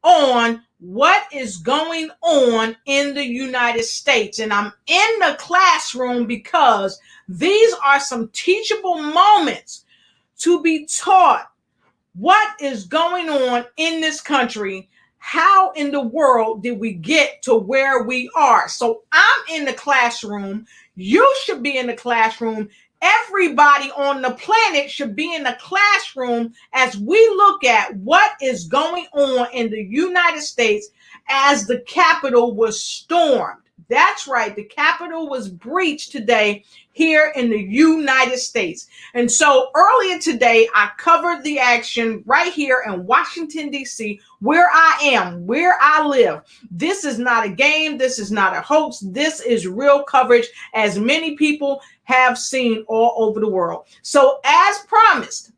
on what is going on in the United States. And I'm in the classroom because these are some teachable moments to be taught what is going on in this country. How in the world did we get to where we are? So I'm in the classroom. You should be in the classroom. Everybody on the planet should be in the classroom as we look at what is going on in the United States as the Capitol was stormed. That's right. The Capitol was breached today here in the United States. And so earlier today, I covered the action right here in Washington, D.C., where I am, where I live. This is not a game. This is not a hoax. This is real coverage, as many people have seen all over the world. So as promised,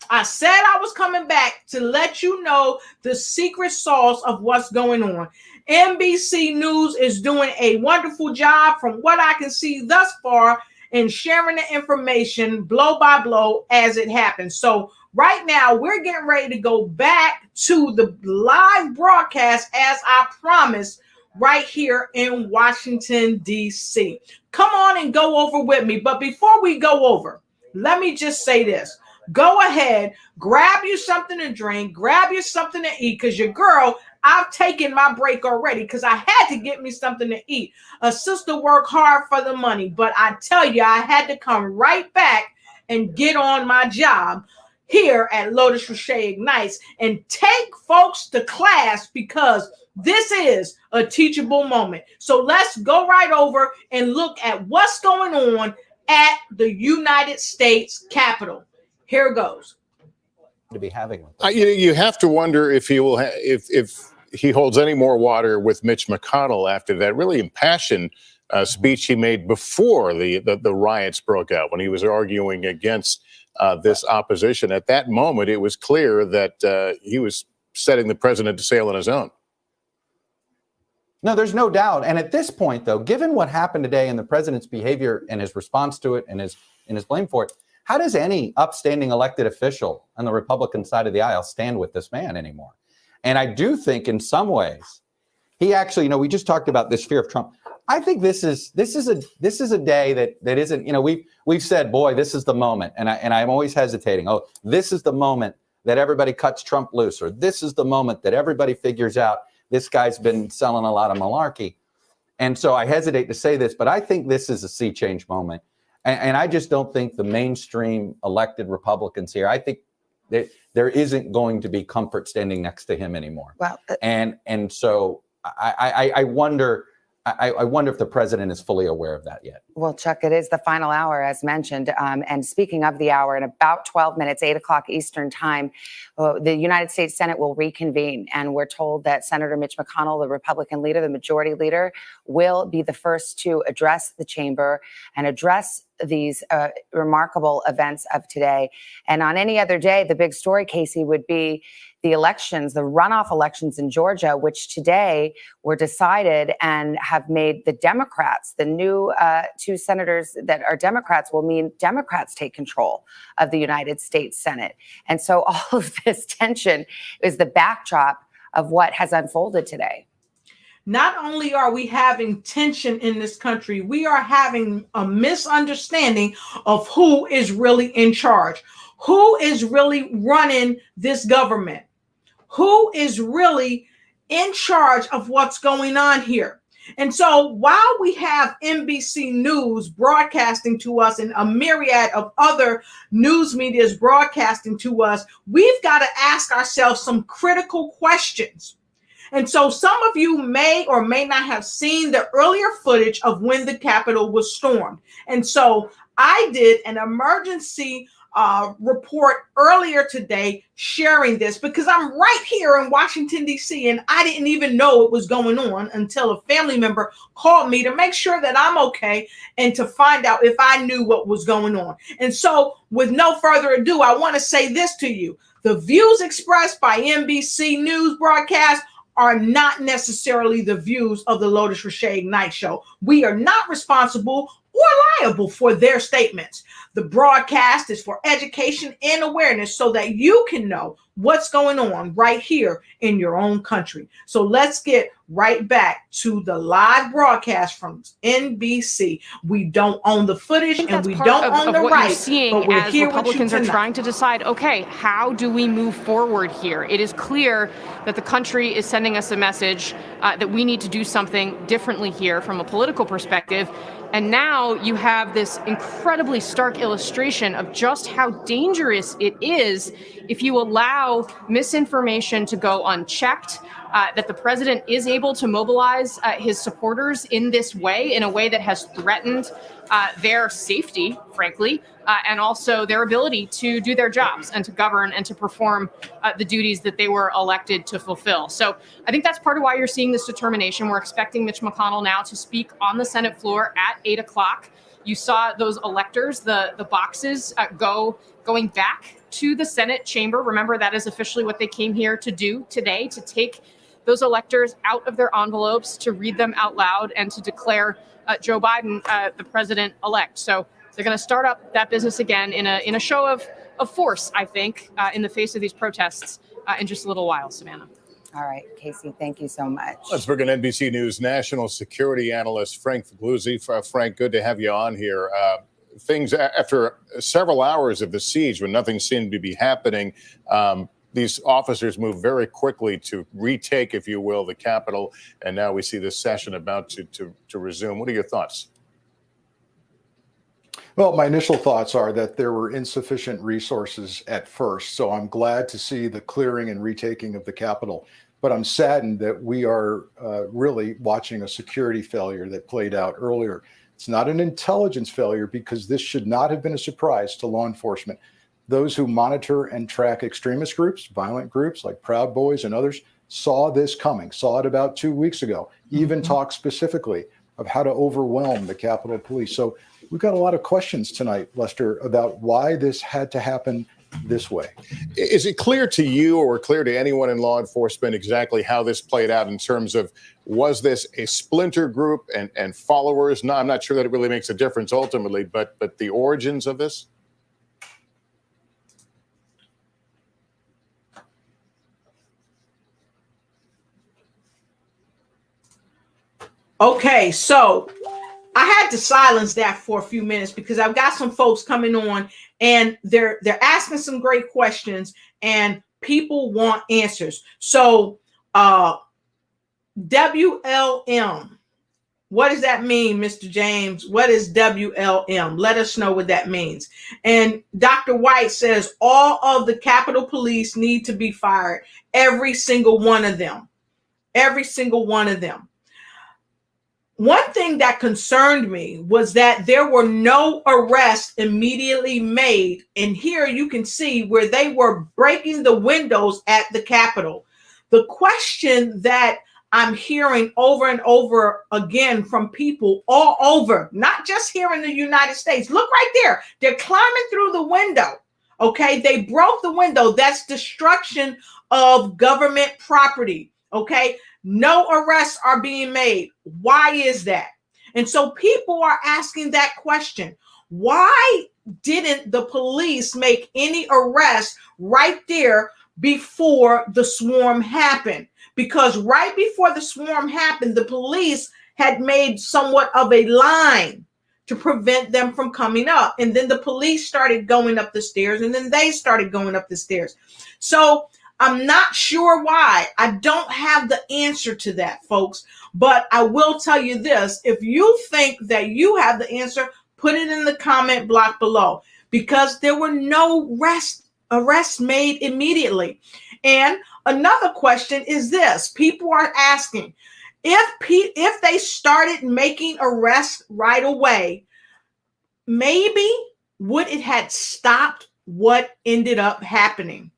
I said I was coming back to let you know the secret sauce of what's going on. NBC News is doing a wonderful job from what I can see thus far in sharing the information blow by blow as it happens. So right now we're getting ready to go back to the live broadcast as I promised right here in Washington, D.C. Come on and go over with me. But before we go over, let me just say this. Go ahead, grab you something to drink, grab you something to eat, because your girl, I've taken my break already because I had to get me something to eat. A sister worked hard for the money, but I tell you, I had to come right back and get on my job here at Lotus Roche Ignites and take folks to class, because this is a teachable moment. So let's go right over and look at what's going on at the United States Capitol. Here goes. To be having you have to wonder if he will if he holds any more water with Mitch McConnell after that really impassioned speech he made before the riots broke out, when he was arguing against this opposition. At that moment, it was clear that he was setting the president to sail on his own. No, there's no doubt. And at this point, though, given what happened today and the president's behavior and his response to it and his blame for it, how does any upstanding elected official on the Republican side of the aisle stand with this man anymore? And I do think in some ways, he actually, we just talked about this fear of Trump. I think this is a day that isn't, we've said, boy, this is the moment. And I'm always hesitating. Oh, this is the moment that everybody cuts Trump loose, or this is the moment that everybody figures out this guy's been selling a lot of malarkey. And so I hesitate to say this, but I think this is a sea change moment. And I just don't think the mainstream elected Republicans here, I think that there isn't going to be comfort standing next to him anymore. Well, and so I wonder if the president is fully aware of that yet. Well, Chuck, it is the final hour, as mentioned. And speaking of the hour, in about 12 minutes, 8 o'clock Eastern time, the United States Senate will reconvene. And we're told that Senator Mitch McConnell, the Republican leader, the majority leader, will be the first to address the chamber and address these remarkable events of today. And on any other day, the big story, Casey, would be the elections, the runoff elections in Georgia, which today were decided and have made the Democrats, the new two senators that are Democrats, will mean Democrats take control of the United States Senate. And so all of this tension is the backdrop of what has unfolded today. Not only are we having tension in this country, we are having a misunderstanding of who is really in charge, who is really running this government, who is really in charge of what's going on here. And so while we have NBC News broadcasting to us and a myriad of other news medias broadcasting to us, we've got to ask ourselves some critical questions. And so some of you may or may not have seen the earlier footage of when the Capitol was stormed. And so I did an emergency report earlier today sharing this, because I'm right here in Washington, D.C., and I didn't even know it was going on until a family member called me to make sure that I'm okay and to find out if I knew what was going on. And so with no further ado, I want to say this to you. The views expressed by NBC News broadcast are not necessarily the views of the Lotus Roche Ignite show. We are not responsible or liable for their statements. The broadcast is for education and awareness so that you can know what's going on right here in your own country. So let's get right back to the live broadcast from NBC. We don't own the footage and we don't own the rights, but we're here with you Republicans are tonight. trying to decide, okay, how do we move forward here? It is clear that the country is sending us a message that we need to do something differently here from a political perspective. And now you have this incredibly stark illustration of just how dangerous it is if you allow misinformation to go unchecked, that the president is able to mobilize his supporters in this way, in a way that has threatened their safety, frankly, and also their ability to do their jobs and to govern and to perform the duties that they were elected to fulfill. So I think that's part of why you're seeing this determination. We're expecting Mitch McConnell now to speak on the Senate floor at 8 o'clock. You saw those electors, the boxes going back to the Senate chamber. Remember, that is officially what they came here to do today, to take those electors out of their envelopes, to read them out loud, and to declare Joe Biden the president-elect. So they're going to start up that business again in a show of force, I think, in the face of these protests in just a little while, Savannah. All right, Casey, thank you so much. Let's bring in NBC News national security analyst Frank Figluzzi. Frank, good to have you on here. Things after several hours of the siege, when nothing seemed to be happening, these officers moved very quickly to retake, if you will, the Capitol. And now we see this session about to resume. What are your thoughts? Well, my initial thoughts are that there were insufficient resources at first. So I'm glad to see the clearing and retaking of the Capitol. But I'm saddened that we are really watching a security failure that played out earlier. It's not an intelligence failure, because this should not have been a surprise to law enforcement. Those who monitor and track extremist groups, violent groups like Proud Boys and others, saw this coming, saw it about 2 weeks ago, even talked specifically of how to overwhelm the Capitol Police. So we've got a lot of questions tonight, Lester, about why this had to happen this way. Is it clear to you or clear to anyone in law enforcement exactly how this played out in terms of, was this a splinter group and followers? No, I'm not sure that it really makes a difference ultimately, but the origins of this? Okay, so I had to silence that for a few minutes because I've got some folks coming on and they're asking some great questions and people want answers. So WLM, what does that mean, Mr. James? What is WLM? Let us know what that means. And Dr. White says all of the Capitol Police need to be fired. Every single one of them. Every single one of them. One thing that concerned me was that there were no arrests immediately made. And here you can see where they were breaking the windows at the Capitol. The question that I'm hearing over and over again from people all over, not just here in the United States. Look right there. They're climbing through the window. Okay, they broke the window. That's destruction of government property. Okay, no arrests are being made. Why is that? And so people are asking that question. Why didn't the police make any arrests right there before the swarm happened? Because right before the swarm happened, the police had made somewhat of a line to prevent them from coming up. And then the police started going up the stairs, and then they started going up the stairs. So I'm not sure why. I don't have the answer to that, folks. But I will tell you this. If you think that you have the answer, put it in the comment block below, because there were no arrests made immediately. And another question is this. People are asking, if they started making arrests right away, maybe would it had stopped what ended up happening?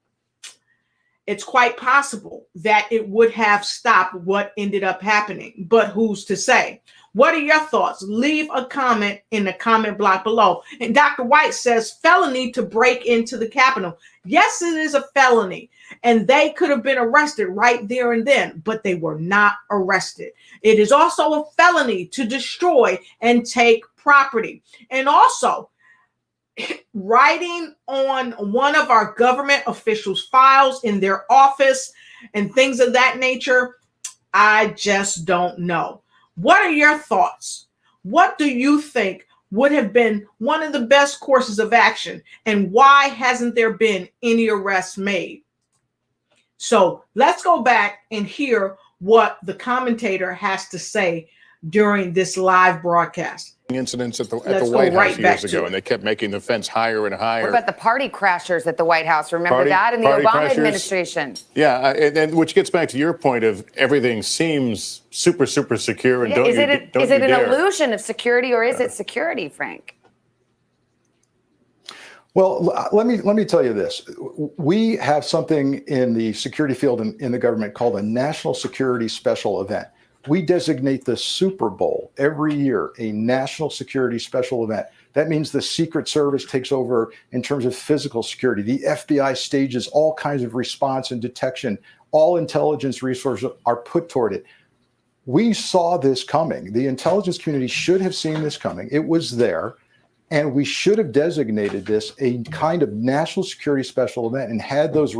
It's quite possible that it would have stopped what ended up happening, but who's to say? What are your thoughts? Leave a comment in the comment block below. And Dr. White says felony to break into the Capitol. Yes, it is a felony, and they could have been arrested right there and then, but they were not arrested. It is also a felony to destroy and take property. And also, writing on one of our government officials' files in their office and things of that nature, I just don't know. What are your thoughts? What do you think would have been one of the best courses of action, and why hasn't there been any arrests made? So let's go back and hear what the commentator has to say during this live broadcast. Incidents at the White House years ago, and they kept making the fence higher and higher. What about the party crashers at the White House? Remember that in the Obama administration? Yeah, and which gets back to your point of everything seems super secure, and is it an illusion of security, or is it security, Frank? Well, let me tell you this. We have something in the security field in the government called a National Security Special Event. We designate the Super Bowl every year a national security special event. That means the Secret Service takes over in terms of physical security. The FBI stages all kinds of response and detection. All intelligence resources are put toward it. We saw this coming. The intelligence community should have seen this coming. It was there. And we should have designated this a kind of national security special event and had those.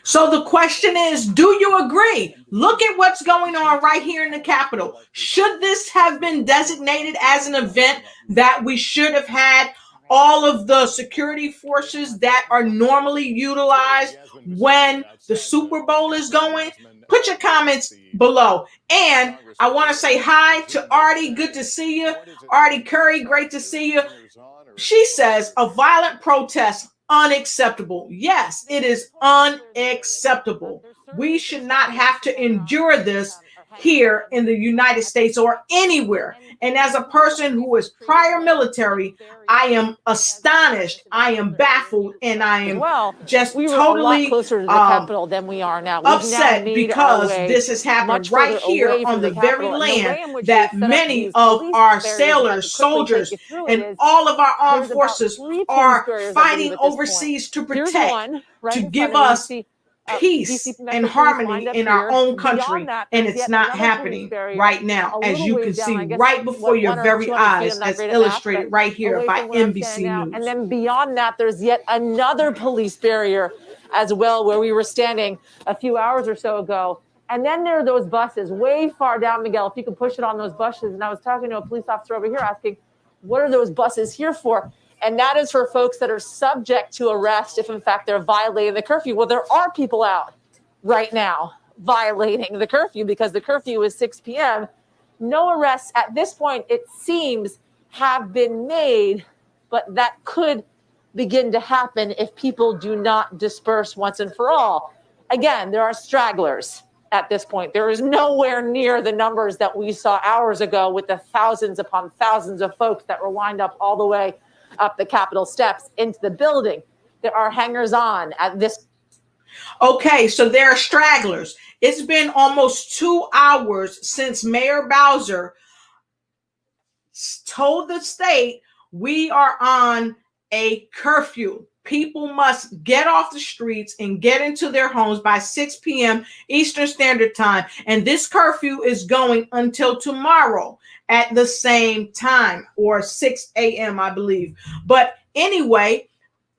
So the question is, do you agree? Look at what's going on right here in the Capitol. Should this have been designated as an event that we should have had all of the security forces that are normally utilized when the Super Bowl is going? Put your comments below. And I want to say hi to Artie. Good to see you. Artie Curry, great to see you. She says a violent protest, unacceptable. Yes, it is unacceptable. We should not have to endure this here in the United States or anywhere. And as a person who is prior military, I am astonished, I am baffled, and I am just we were totally a lot closer to the Capitol than we are now. Upset because this has happened right here on the very land that many of our sailors, soldiers, and all of our armed forces are fighting overseas to protect, to give us peace and harmony in our own country, and it's not happening right now, as you can see right before your very eyes, as illustrated right here by NBC News. And then beyond that, there's yet another police barrier as well, where we were standing a few hours or so ago. And then there are those buses way far down, Miguel, if you can push it on those buses. And I was talking to a police officer over here asking, what are those buses here for? And that is for folks that are subject to arrest if, in fact, they're violating the curfew. Well, there are people out right now violating the curfew because the curfew is 6 p.m. No arrests at this point, it seems, have been made, but that could begin to happen if people do not disperse once and for all. Again, there are stragglers at this point. There is nowhere near the numbers that we saw hours ago with the thousands upon thousands of folks that were lined up all the way up the Capitol steps into the building. There are hangers-on at this. Okay, so there are stragglers. It's been almost 2 hours since Mayor Bowser told the state we are on a curfew. People must get off the streets and get into their homes by 6 p.m. Eastern Standard Time. And this curfew is going until tomorrow at the same time, or 6 a.m., I believe. But anyway,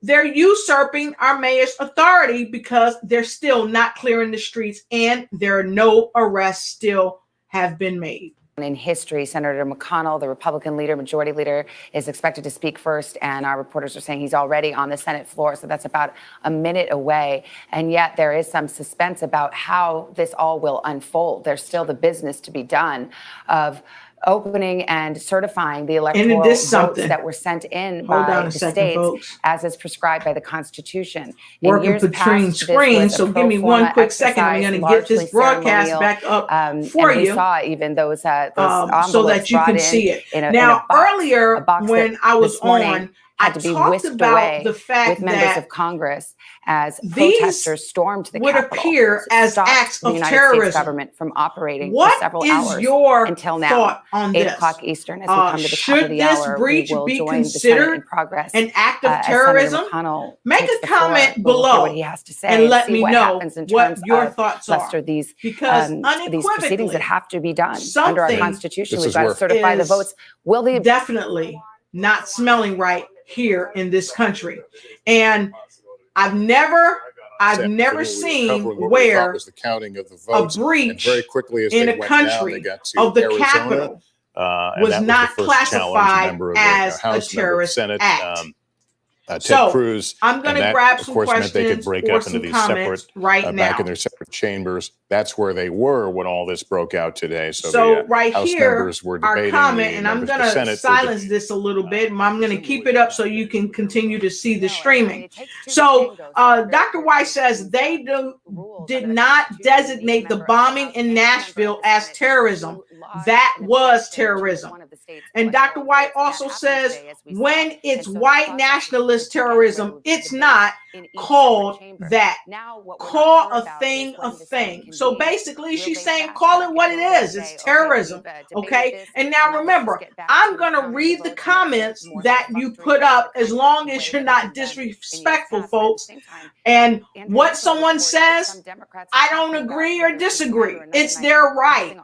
they're usurping our mayor's authority because they're still not clearing the streets, and there are no arrests still have been made. In history, Senator McConnell, the Republican leader, majority leader, is expected to speak first, and our reporters are saying he's already on the Senate floor, so that's about a minute away. And yet there is some suspense about how this all will unfold. There's still the business to be done of opening and certifying the electoral votes that were sent in by the states, as is prescribed by the Constitution. Working between screens, so give me one quick second. I'm going to get this broadcast back up for you. We saw even those so that you can see it. Now, earlier when I was on, I talked about the fact with members of Congress as protesters stormed the Capitol, would appear as acts of the United terrorism. States government from operating for several hours until now. 8 o'clock Eastern, as we come to the top of the hour, should this breach be considered an act of terrorism? Make a comment below what he has to say and let me know what your thoughts are. Because these proceedings that have to be done under our Constitution, we've got to certify the votes. Will they definitely not smelling right here in this country. And I've never seen where was the counting of the a votes, breach very quickly as in they a went down, country they got to of the Arizona, Capitol and was that not the first classified member of as the House, a terrorist member of the Senate, act. Ted So Cruz. I'm going and to that, grab of some course, meant they could questions break or up into some these comments separate, right back now. in their separate chambers. That's where they were when all this broke out today. So the right House here, members were our debating, comment, the and I'm members of going the to Senate silence this a little bit. I'm going to keep it up so you can continue to see the streaming. So Dr. White says they did not designate the bombing in Nashville as terrorism. That was terrorism. And Dr. White also says when it's white nationalist terrorism, it's not called that. Call a thing a thing. So basically, she's saying call it what it is. It's terrorism. Okay. And now remember, I'm going to read the comments that you put up as long as you're not disrespectful, folks. And what someone says, I don't agree or disagree. It's their right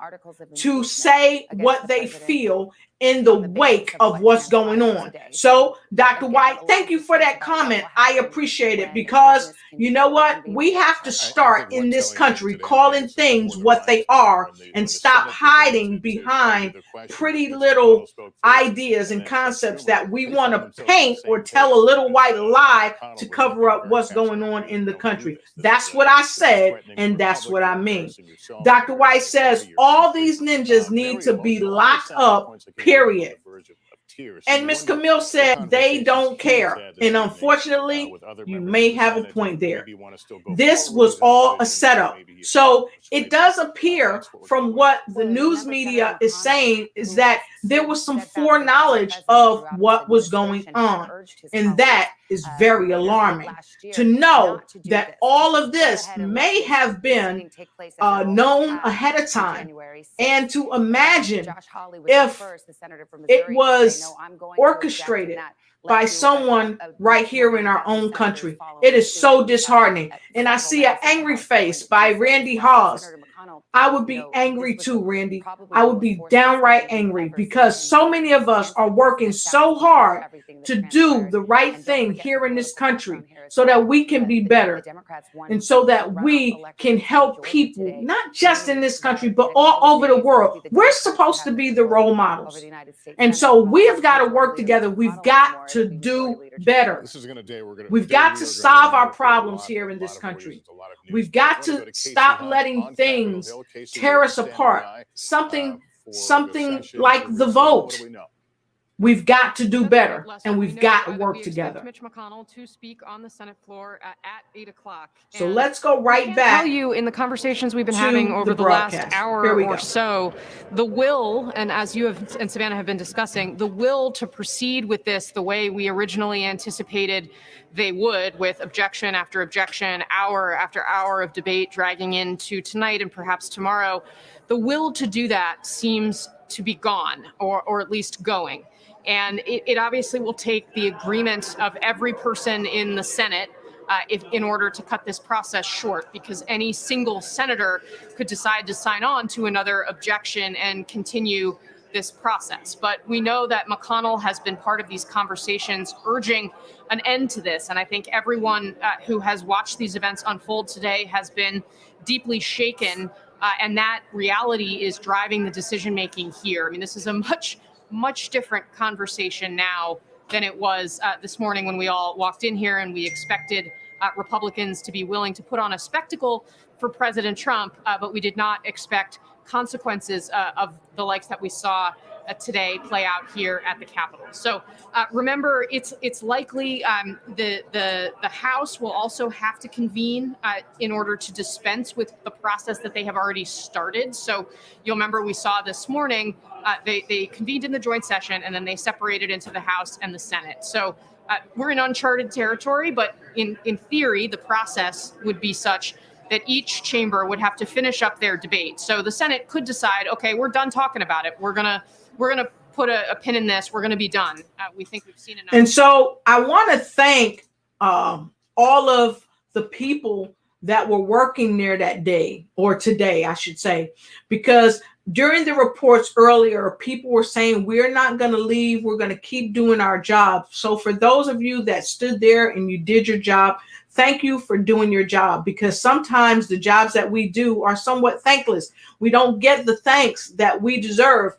to say what they feel in the wake of what's going on. So, Dr. White, thank you for that comment. I appreciate it because you know what? We have to start in this country calling things what they are and stop hiding behind pretty little ideas and concepts that we want to paint or tell a little white lie to cover up what's going on in the country. That's what I said, and that's what I mean. Dr. White says all these ninjas need to be locked up, period. And Ms. Camille said they don't care. And unfortunately, you may have a point there. This was all a setup. So it does appear from what the news media is saying is that there was some foreknowledge of what was going on. And that is very alarming to know that all of this may have been known ahead of time. And to imagine if it was orchestrated by someone right here in our own country. It is so disheartening. And I see an angry face by Randy Hawes. I would be angry too, Randy. I would be downright angry because so many of us are working so hard to do the right thing here in this country so that we can be better and so that we can help people, not just in this country, but all over the world. We're supposed to be the role models. And so we have got to work together. We've got to do better. We've got to solve our problems here in this country. We've got to stop letting things tear us apart. Something like the vote. We've got to do better, and we've got to work together. Mitch McConnell to speak on the Senate floor at 8 o'clock. So let's go right back. Tell you in the conversations we've been having over the last hour or so, the will, and as you have and Savannah have been discussing, the will to proceed with this the way we originally anticipated they would, with objection after objection, hour after hour of debate dragging into tonight and perhaps tomorrow, the will to do that seems to be gone, or at least going. And it obviously will take the agreement of every person in the Senate in order to cut this process short, because any single senator could decide to sign on to another objection and continue this process. But we know that McConnell has been part of these conversations urging an end to this. And I think everyone who has watched these events unfold today has been deeply shaken. And that reality is driving the decision making here. I mean, this is a much different conversation now than it was this morning when we all walked in here and we expected Republicans to be willing to put on a spectacle for President Trump, but we did not expect consequences of the likes that we saw today play out here at the Capitol. So remember, it's likely the House will also have to convene in order to dispense with the process that they have already started. So you'll remember we saw this morning they convened in the joint session and then they separated into the House and the Senate. So we're in uncharted territory, but in theory, the process would be such that each chamber would have to finish up their debate. So the Senate could decide, okay, we're done talking about it. We're gonna put a pin in this. We're gonna be done. We think we've seen enough. And so I want to thank all of the people that were working there that day, or today, I should say, because during the reports earlier, people were saying, we're not going to leave. We're going to keep doing our job. So for those of you that stood there and you did your job, thank you for doing your job, because sometimes the jobs that we do are somewhat thankless. We don't get the thanks that we deserve,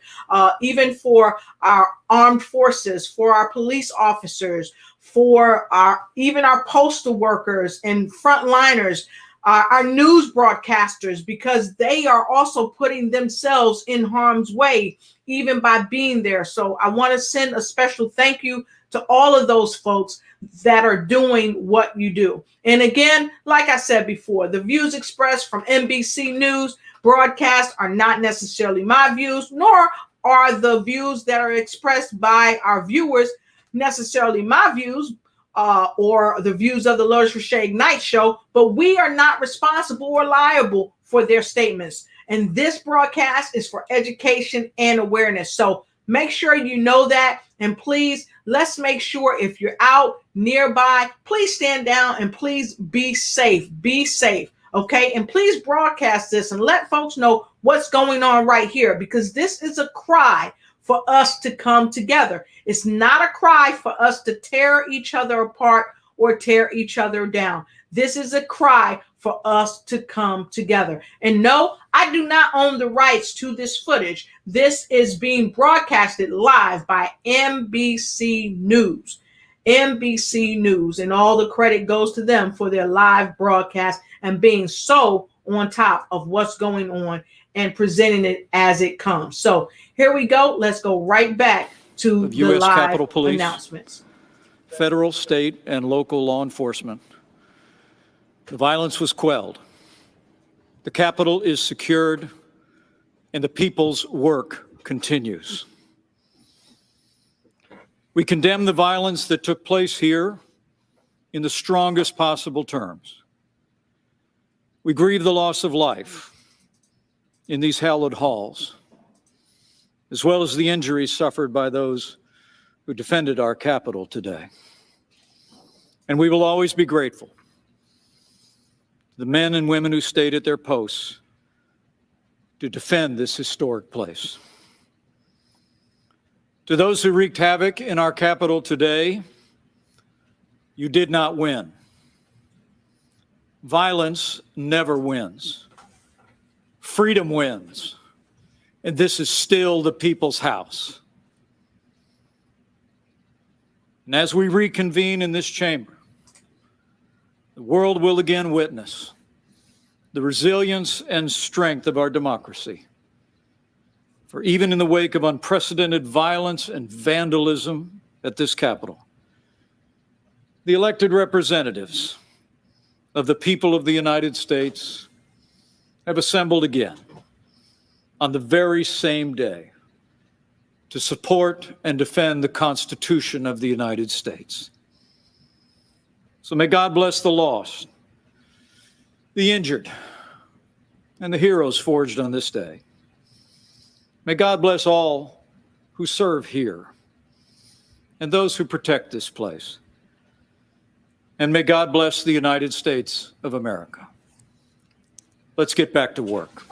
even for our armed forces, for our police officers, for even our postal workers and frontliners, our news broadcasters, because they are also putting themselves in harm's way, even by being there. So I want to send a special thank you to all of those folks that are doing what you do. And again, like I said before, the views expressed from NBC News broadcast are not necessarily my views, nor are the views that are expressed by our viewers necessarily my views, or the views of the Lotus Richey Ignite show, but we are not responsible or liable for their statements. And this broadcast is for education and awareness. So make sure you know that. And please, let's make sure if you're out nearby, please stand down and please be safe. Be safe. Okay. And please broadcast this and let folks know what's going on right here, because this is a cry for us to come together. It's not a cry for us to tear each other apart or tear each other down. This is a cry for us to come together. And no, I do not own the rights to this footage. This is being broadcasted live by NBC News. NBC News, and all the credit goes to them for their live broadcast and being so on top of what's going on and presenting it as it comes. So here we go. Let's go right back to the U.S. live Capitol Police, announcements. Federal, state, and local law enforcement. The violence was quelled. The Capitol is secured, and the people's work continues. We condemn the violence that took place here in the strongest possible terms. We grieve the loss of life in these hallowed halls, as well as the injuries suffered by those who defended our Capitol today. And we will always be grateful to the men and women who stayed at their posts to defend this historic place. To those who wreaked havoc in our Capitol today, you did not win. Violence never wins. Freedom wins. And this is still the people's house. And as we reconvene in this chamber, the world will again witness the resilience and strength of our democracy. For even in the wake of unprecedented violence and vandalism at this Capitol, the elected representatives of the people of the United States have assembled again on the very same day to support and defend the Constitution of the United States. So may God bless the lost, the injured, and the heroes forged on this day. May God bless all who serve here and those who protect this place. And may God bless the United States of America. Let's get back to work.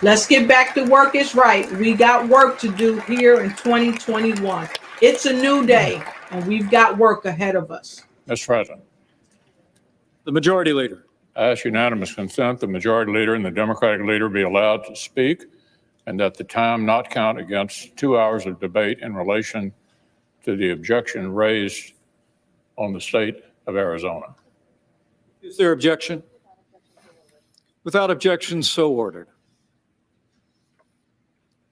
Let's get back to work. It's right. We got work to do here in 2021. It's a new day, and we've got work ahead of us. Mr. President, The Majority Leader. I ask unanimous consent the Majority Leader and the Democratic Leader be allowed to speak, and that the time not count against 2 hours of debate in relation to the objection raised on the state of Arizona. Is there objection? Without objection, so ordered.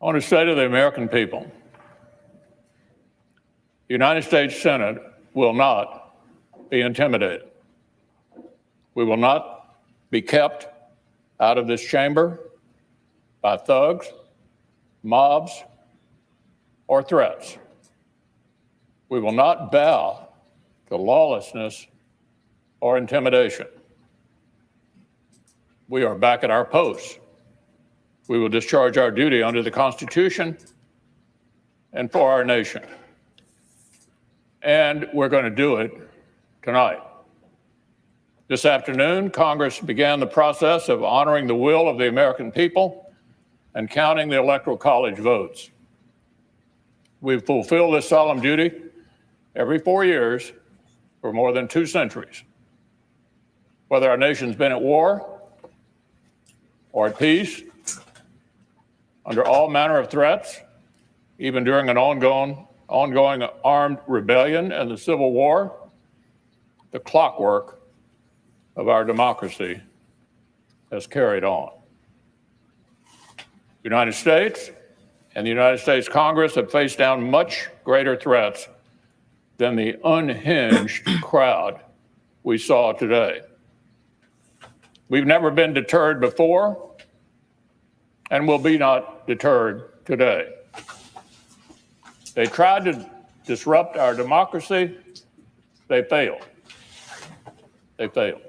On the state of the American people, the United States Senate will not be intimidated. We will not be kept out of this chamber by thugs, mobs, or threats. We will not bow to lawlessness or intimidation. We are back at our posts. We will discharge our duty under the Constitution and for our nation. and we're going to do it tonight. This afternoon, Congress began the process of honoring the will of the American people and counting the Electoral College votes. We've fulfilled this solemn duty every 4 years for more than 2 centuries. Whether our nation's been at war or at peace, under all manner of threats, even during an ongoing armed rebellion and the Civil War, the clockwork of our democracy has carried on. The United States and the United States Congress have faced down much greater threats than the unhinged crowd we saw today. We've never been deterred before and will be not deterred today. They tried to disrupt our democracy. They failed. They failed.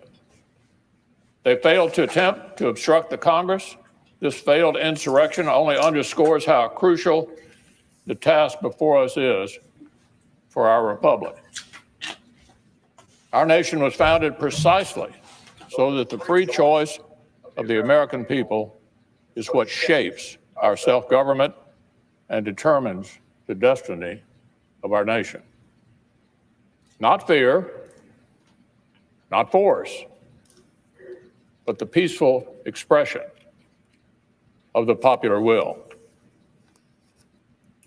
They failed to attempt to obstruct the Congress. This failed insurrection only underscores how crucial the task before us is for our republic. Our nation was founded precisely so that the free choice of the American people is what shapes our self-government and determines the destiny of our nation. Not fear, not force, but the peaceful expression of the popular will.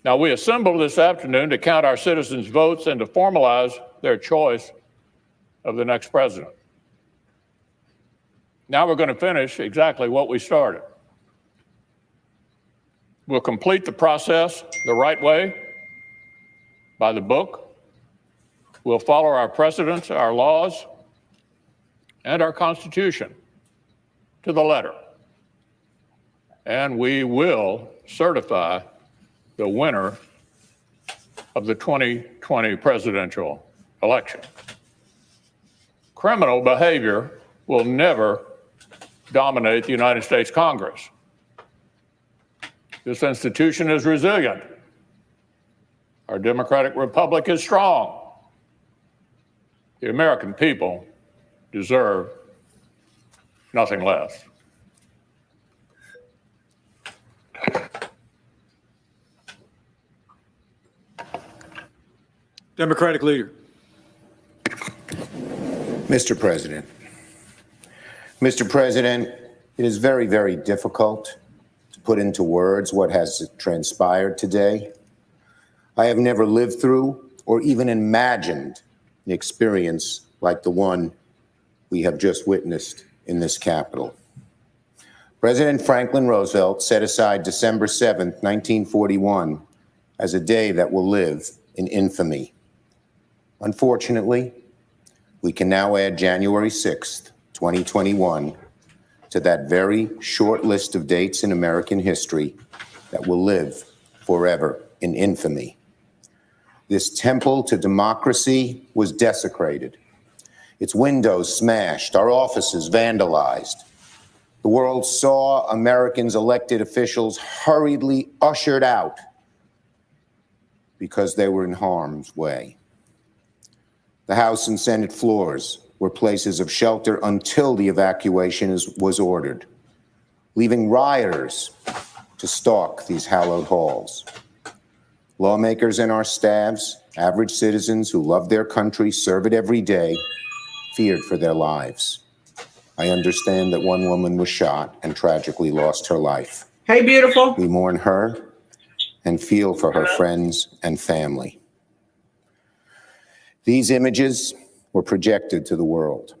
Now, we assembled this afternoon to count our citizens' votes and to formalize their choice of the next president. Now we're going to finish exactly what we started. We'll complete the process the right way, by the book. We'll follow our precedents, our laws, and our Constitution to the letter. And we will certify the winner of the 2020 presidential election. Criminal behavior will never dominate the United States Congress. This institution is resilient. Our democratic republic is strong. The American people deserve nothing less. Democratic leader. Mr. President, it is very, very difficult to put into words what has transpired today. I have never lived through or even imagined an experience like the one we have just witnessed in this Capitol. President Franklin Roosevelt set aside December 7th, 1941, as a day that will live in infamy. Unfortunately, we can now add January 6th, 2021, to that very short list of dates in American history that will live forever in infamy. This temple to democracy was desecrated, its windows smashed, our offices vandalized. The world saw Americans' elected officials hurriedly ushered out because they were in harm's way. The House and Senate floors were places of shelter until the evacuation was ordered, leaving rioters to stalk these hallowed halls. Lawmakers and our staffs, average citizens who love their country, serve it every day, feared for their lives. I understand that one woman was shot and tragically lost her life. Hey, beautiful. We mourn her and feel for her friends and family. These images were projected to the world.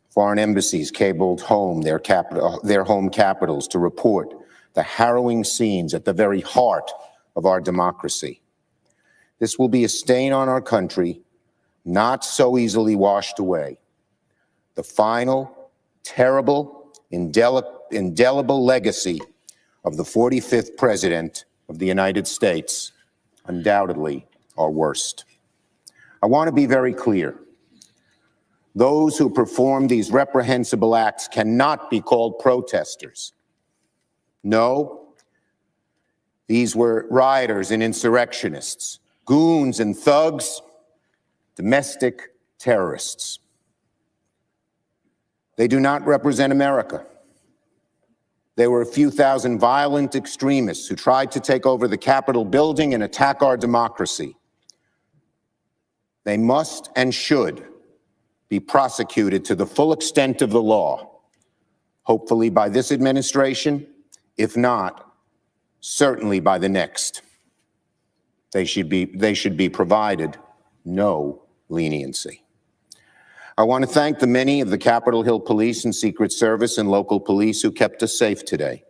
Foreign embassies cabled home their home capitals to report the harrowing scenes at the very heart of our democracy. This will be a stain on our country, not so easily washed away. The final, terrible, indelible legacy of the 45th President of the United States, undoubtedly our worst. I want to be very clear. Those who perform these reprehensible acts cannot be called protesters. No, these were rioters and insurrectionists, goons and thugs domestic terrorists. They do not represent America. They were a few thousand violent extremists who tried to take over the Capitol building and attack our democracy. They must and should be prosecuted to the full extent of the law, hopefully by this administration, if not, certainly by the next. They should be provided no leniency. I want to thank the many of the Capitol Hill Police and Secret Service and local police who kept us safe today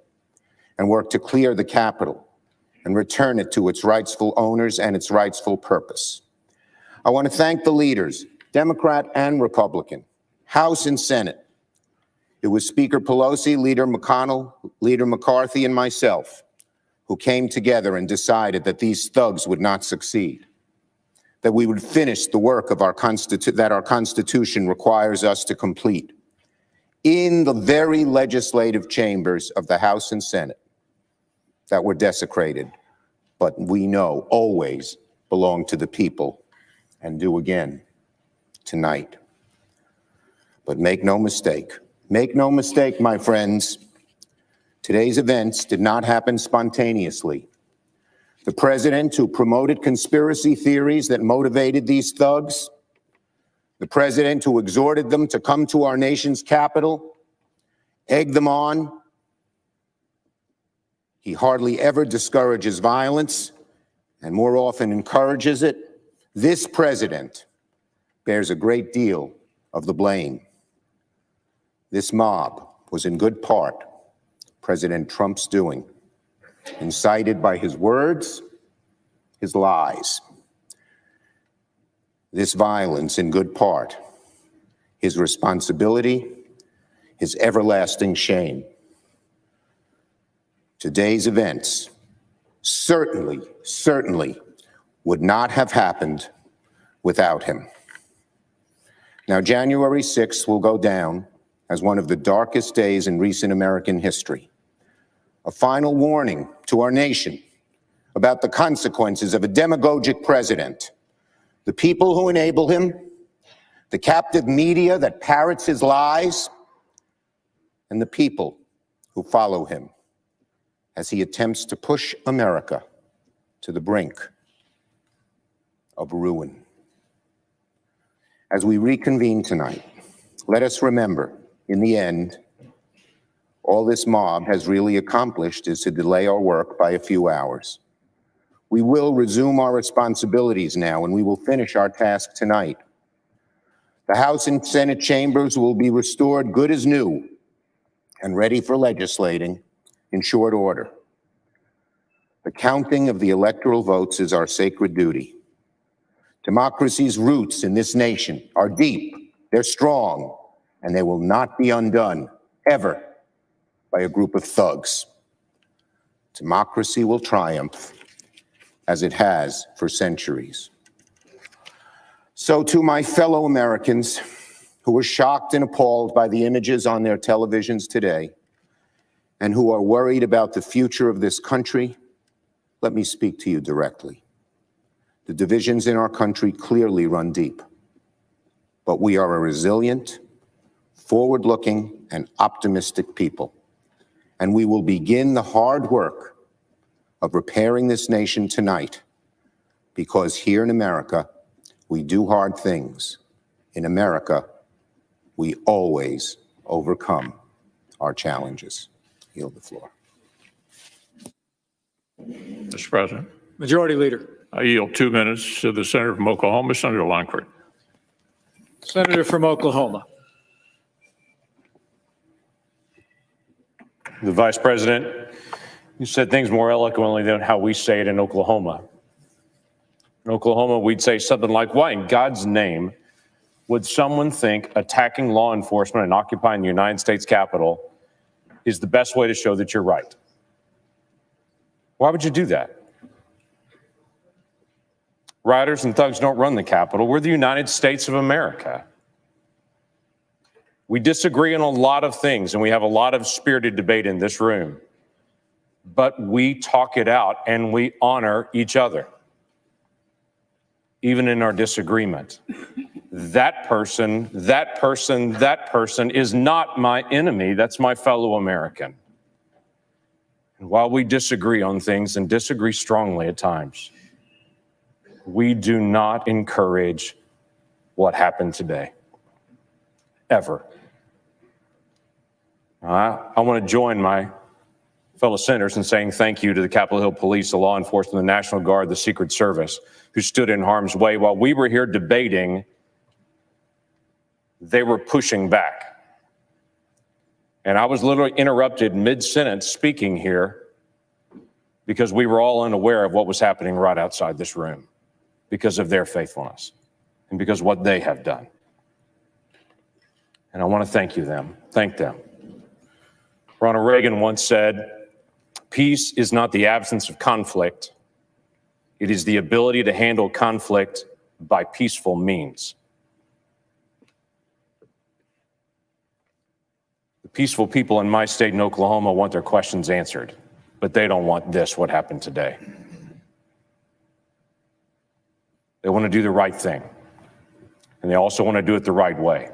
and worked to clear the Capitol and return it to its rightful owners and its rightful purpose. I want to thank the leaders, Democrat and Republican, House and Senate. It was Speaker Pelosi, Leader McConnell, Leader McCarthy, and myself who came together and decided that these thugs would not succeed, that we would finish the work of that our Constitution requires us to complete in the very legislative chambers of the House and Senate that were desecrated, but we know always belong to the people and do again tonight. But make no mistake, my friends, today's events did not happen spontaneously. The president who promoted conspiracy theories that motivated these thugs, the president who exhorted them to come to our nation's capital, egged them on. He hardly ever discourages violence and more often encourages it. This president bears a great deal of the blame. This mob was in good part President Trump's doing, incited by his words, his lies. This violence, in good part, his responsibility, his everlasting shame. Today's events certainly would not have happened without him. Now, January 6th will go down as one of the darkest days in recent American history. A final warning to our nation about the consequences of a demagogic president, the people who enable him, the captive media that parrots his lies, and the people who follow him as he attempts to push America to the brink of ruin. As we reconvene tonight, let us remember, in the end, all this mob has really accomplished is to delay our work by a few hours. We will resume our responsibilities now, and we will finish our task tonight. The House and Senate chambers will be restored good as new and ready for legislating in short order. The counting of the electoral votes is our sacred duty. Democracy's roots in this nation are deep, they're strong, and they will not be undone, ever, by a group of thugs. Democracy will triumph, as it has for centuries. So to my fellow Americans who were shocked and appalled by the images on their televisions today, and who are worried about the future of this country, let me speak to you directly. The divisions in our country clearly run deep, but we are a resilient, forward-looking, and optimistic people. And we will begin the hard work of repairing this nation tonight, because here in America, we do hard things. In America, we always overcome our challenges. I yield the floor. Mr. President. Majority Leader. I yield 2 minutes to the Senator from Oklahoma, Senator Lankford. Senator from Oklahoma. The Vice President, you said things more eloquently than how we say it in Oklahoma. In Oklahoma, we'd say something like, why in God's name would someone think attacking law enforcement and occupying the United States Capitol is the best way to show that you're right? Why would you do that? Rioters and thugs don't run the Capitol. We're the United States of America. We disagree on a lot of things, and we have a lot of spirited debate in this room. But we talk it out, and we honor each other. even in our disagreement. That person is not my enemy. That's my fellow American. And while we disagree on things and disagree strongly at times, we do not encourage what happened today, ever. I want to join my fellow senators in saying thank you to the Capitol Hill Police, the law enforcement, the National Guard, the Secret Service, who stood in harm's way while we were here debating. They were pushing back. And I was literally interrupted mid-sentence speaking here because we were all unaware of what was happening right outside this room because of their faithfulness and because of what they have done. And I want to thank them. Ronald Reagan once said, "Peace is not the absence of conflict. It is the ability to handle conflict by peaceful means." The peaceful people in my state in Oklahoma want their questions answered, but they don't want what happened today. They want to do the right thing, and they also want to do it the right way.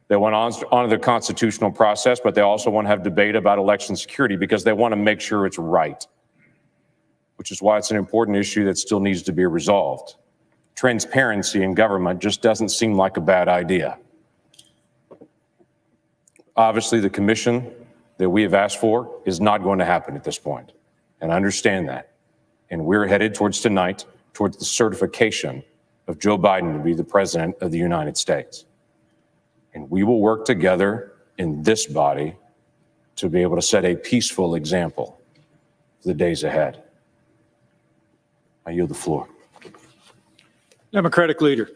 They want to honor the constitutional process, but they also want to have debate about election security because they want to make sure it's right, which is why it's an important issue that still needs to be resolved. Transparency in government just doesn't seem like a bad idea. Obviously, the commission that we have asked for is not going to happen at this point, and I understand that. And we're headed towards the certification of Joe Biden to be the president of the United States. And we will work together in this body to be able to set a peaceful example for the days ahead. I yield the floor. Democratic leader.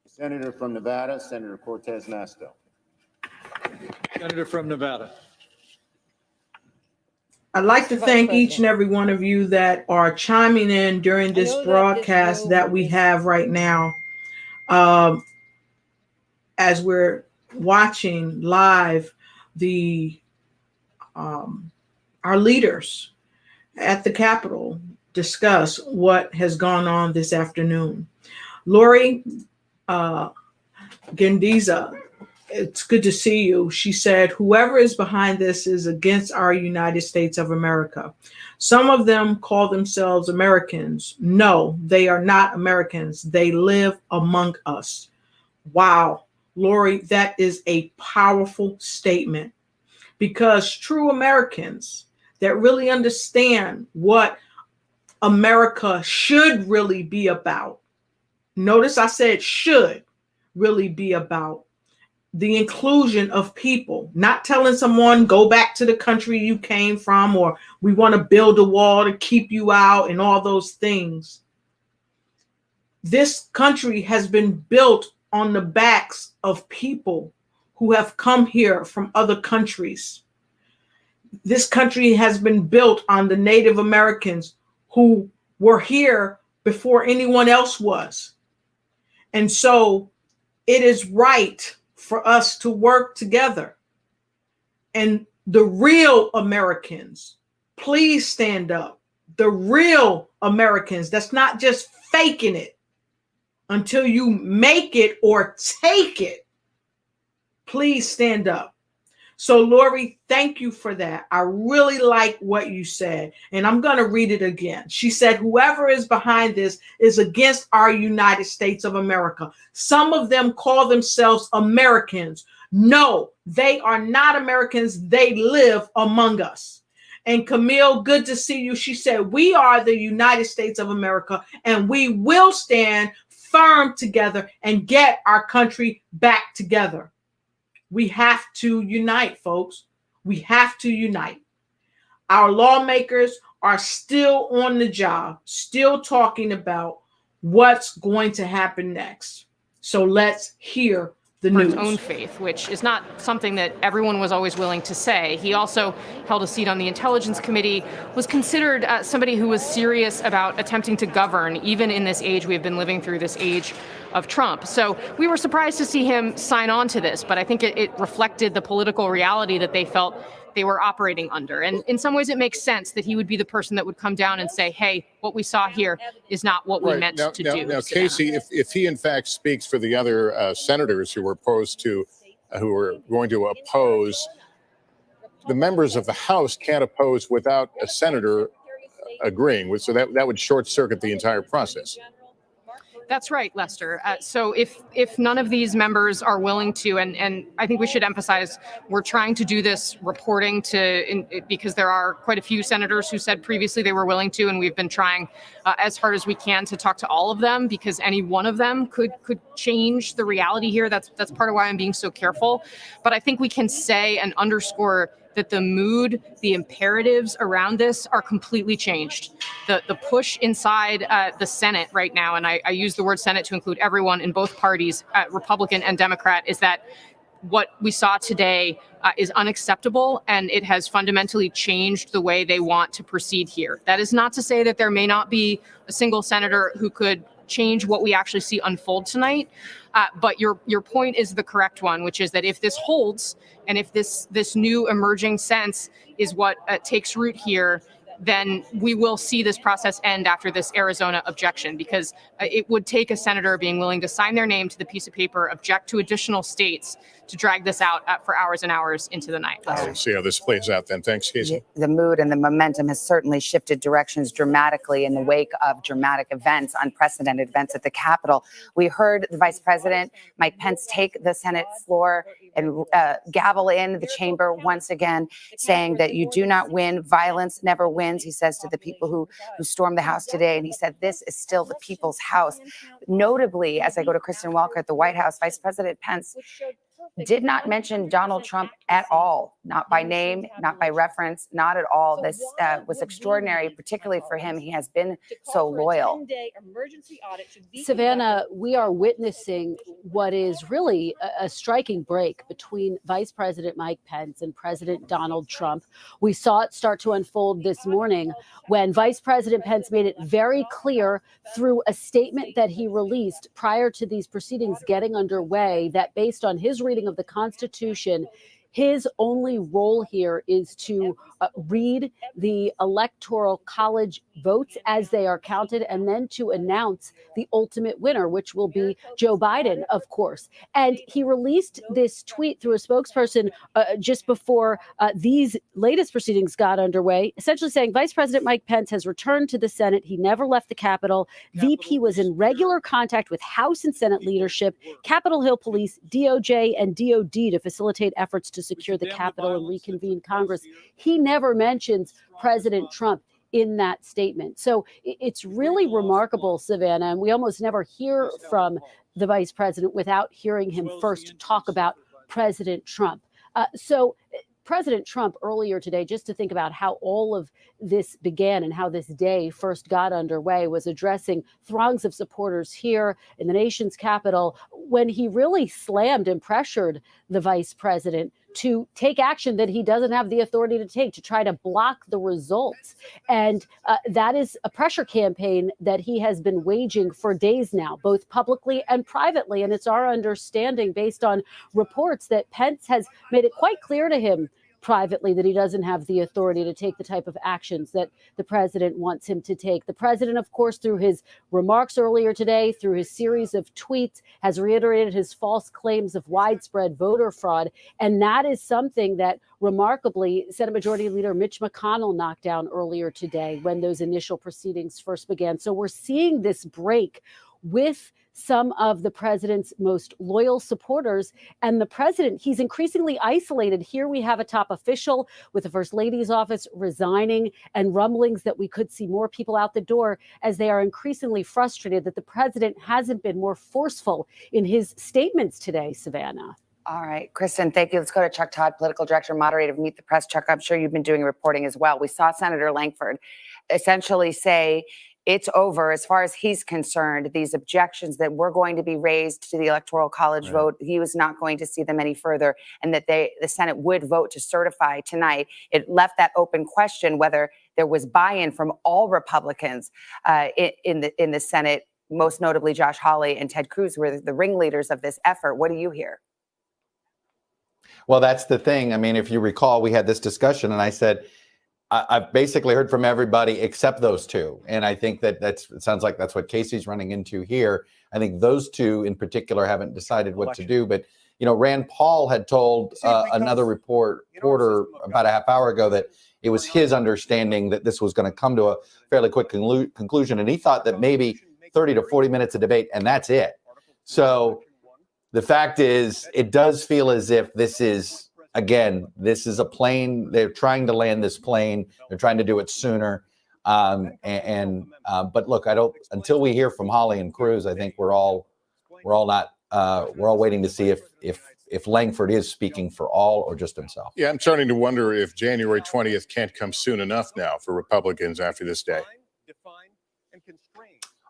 Senator from Nevada, Senator Cortez Masto. Senator from Nevada. I'd like to thank each and every one of you that are chiming in during this broadcast that we have right now. As we're watching live our leaders at the Capitol discuss what has gone on this afternoon. Lori Gendiza, it's good to see you. She said, whoever is behind this is against our United States of America. Some of them call themselves Americans. No, they are not Americans. They live among us. Wow. Lori, that is a powerful statement, because true Americans that really understand what America should really be about. Notice I said should really be about the inclusion of people, not telling someone go back to the country you came from, or we want to build a wall to keep you out and all those things. This country has been built on the backs of people who have come here from other countries. This country has been built on the Native Americans who were here before anyone else was. And so it is right for us to work together. And the real Americans, please stand up. The real Americans, that's not just faking it until you make it or take it. Please stand up. So Lori, thank you for that. I really like what you said, and I'm going to read it again. She said, whoever is behind this is against our United States of America. Some of them call themselves Americans. No, they are not Americans. They live among us. And Camille, good to see you. She said, we are the United States of America, and we will stand firm together and get our country back together. We have to unite, folks. We have to unite. Our lawmakers are still on the job, still talking about what's going to happen next. So let's hear the news. His own faith, which is not something that everyone was always willing to say. He also held a seat on the Intelligence Committee, was considered somebody who was serious about attempting to govern, even in this age we've been living through, this age of Trump. So we were surprised to see him sign on to this, but I think it reflected the political reality that they felt they were operating under. And in some ways, it makes sense that he would be the person that would come down and say, hey, what we saw here is not what we meant to do. Now, Casey, if he in fact speaks for the other senators who were who were going to oppose, the members of the House can't oppose without a senator agreeing with, so that would short circuit the entire process. That's right, Lester. So if none of these members are willing to, and I think we should emphasize, we're trying to do this reporting because there are quite a few senators who said previously they were willing to, and we've been trying as hard as we can to talk to all of them, because any one of them could change the reality here. That's part of why I'm being so careful. But I think we can say and underscore that the mood, the imperatives around this are completely changed. The push inside the Senate right now, and I use the word Senate to include everyone in both parties, Republican and Democrat, is that what we saw today is unacceptable, and it has fundamentally changed the way they want to proceed here. That is not to say that there may not be a single senator who could change what we actually see unfold tonight. But your point is the correct one, which is that if this holds, and if this new emerging sense is what takes root here, then we will see this process end after this Arizona objection, because it would take a senator being willing to sign their name to the piece of paper, object to additional states, to drag this out for hours and hours into the night. We'll see how this plays out then. Thanks, Casey. The mood and the momentum has certainly shifted directions dramatically in the wake of dramatic events, unprecedented events at the Capitol. We heard the Vice President, Mike Pence, take the Senate floor and gavel in the chamber once again, saying that you do not win. Violence never wins, he says to the people who stormed the House today. And he said, this is still the people's House. Notably, as I go to Kristen Welker at the White House, Vice President Pence did not mention Donald Trump at all, not by name, not by reference, not at all. This was extraordinary, particularly for him. He has been so loyal. Savannah, we are witnessing what is really a striking break between Vice President Mike Pence and President Donald Trump. We saw it start to unfold this morning when Vice President Pence made it very clear through a statement that he released prior to these proceedings getting underway that, based on his reading of the Constitution, his only role here is to read the Electoral College votes as they are counted, and then to announce the ultimate winner, which will be Joe Biden, of course. And he released this tweet through a spokesperson just before these latest proceedings got underway, essentially saying Vice President Mike Pence has returned to the Senate. He never left the Capitol. VP was in regular contact with House and Senate leadership, Capitol Hill Police, DOJ, and DOD to facilitate efforts to secure the Capitol and reconvene Congress. He never mentions President Trump in that statement. So it's really remarkable, Savannah, and we almost never hear from the vice president without hearing him first talk about President Trump. So President Trump earlier today, just to think about how all of this began and how this day first got underway, was addressing throngs of supporters here in the nation's capital when he really slammed and pressured the vice president to take action that he doesn't have the authority to take, to try to block the results. And that is a pressure campaign that he has been waging for days now, both publicly and privately. And it's our understanding, based on reports, that Pence has made it quite clear to him privately that he doesn't have the authority to take the type of actions that the president wants him to take. The president, of course, through his remarks earlier today, through his series of tweets, has reiterated his false claims of widespread voter fraud. And that is something that, remarkably, Senate Majority Leader Mitch McConnell knocked down earlier today when those initial proceedings first began. So we're seeing this break with some of the president's most loyal supporters. And the president, he's increasingly isolated. Here we have a top official with the First Lady's office resigning, and rumblings that we could see more people out the door as they are increasingly frustrated that the president hasn't been more forceful in his statements today, Savannah. All right, Kristen, thank you. Let's go to Chuck Todd, political director, moderator of Meet the Press. Chuck, I'm sure you've been doing reporting as well. We saw Senator Langford essentially say it's over as far as he's concerned. These objections that were going to be raised to the Electoral College vote, he was not going to see them any further, and that the Senate would vote to certify tonight. It left that open question whether there was buy-in from all Republicans in the Senate, most notably Josh Hawley and Ted Cruz, who were the ringleaders of this effort. What do you hear? Well, that's the thing. I mean, if you recall, we had this discussion and I said, I've basically heard from everybody except those two. And I think that it sounds like that's what Casey's running into here. I think those two in particular haven't decided what to do. But, you know, Rand Paul had told another reporter about a half hour ago that it was his understanding that this was going to come to a fairly quick conclusion. And he thought that maybe 30 to 40 minutes of debate and that's it. So the fact is, it does feel as if this is, again, this is a plane. They're trying to land this plane. They're trying to do it sooner. But look, I don't. Until we hear from Holly and Cruz, I think we're all waiting to see if Langford is speaking for all or just himself. Yeah, I'm starting to wonder if January 20th can't come soon enough now for Republicans after this day.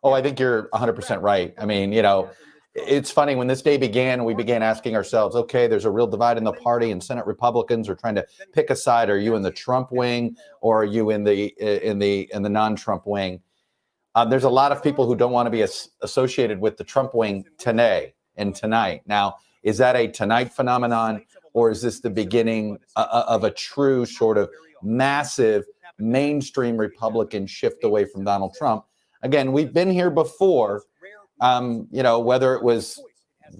Oh, I think you're 100% right. I mean, you know, it's funny when this day began, we began asking ourselves, okay, there's a real divide in the party and Senate Republicans are trying to pick a side. Are you in the Trump wing or are you in the non-Trump wing? There's a lot of people who don't want to be associated with the Trump wing today and tonight. Now, is that a tonight phenomenon or is this the beginning of a true sort of massive mainstream Republican shift away from Donald Trump? Again, we've been here before. You know, whether it was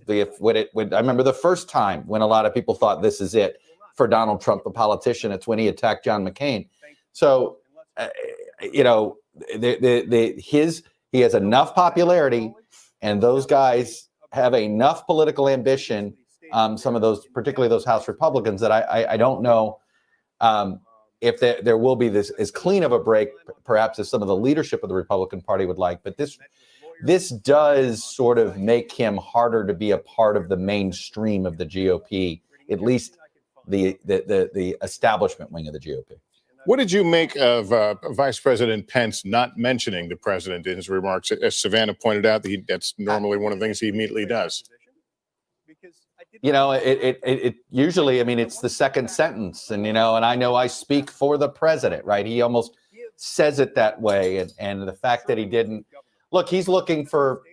I remember the first time when a lot of people thought this is it for Donald Trump, the politician. It's when he attacked John McCain. So, you know, he has enough popularity, and those guys have enough political ambition. Some of those, particularly those House Republicans, that I don't know if there will be this as clean of a break, perhaps as some of the leadership of the Republican Party would like. But this does sort of make him harder to be a part of the mainstream of the GOP, at least the establishment wing of the GOP. What did you make of Vice President Pence not mentioning the president in his remarks? As Savannah pointed out, that's normally one of the things he immediately does. You know, it usually, I mean, it's the second sentence, and and I know I speak for the president, right? He almost says it that way, and the fact that he didn't. Look, he's looking for,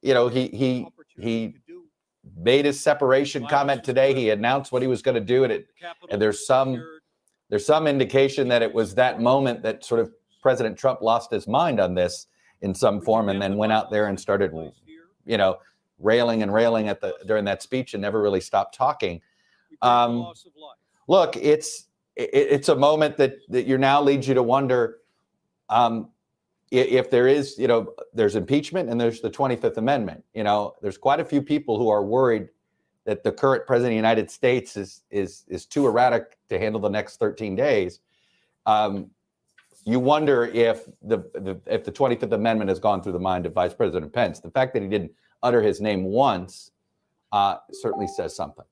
he made his separation comment today. He announced what he was going to do, and there's some indication that it was that moment that sort of President Trump lost his mind on this in some form, and then went out there and started, railing during that speech and never really stopped talking. Look, it's a moment that now leads you to wonder. If there is, there's impeachment and there's the 25th Amendment, there's quite a few people who are worried that the current president of the United States is too erratic to handle the next 13 days. You wonder if the 25th Amendment has gone through the mind of Vice President Pence. The fact that he didn't utter his name once certainly says something.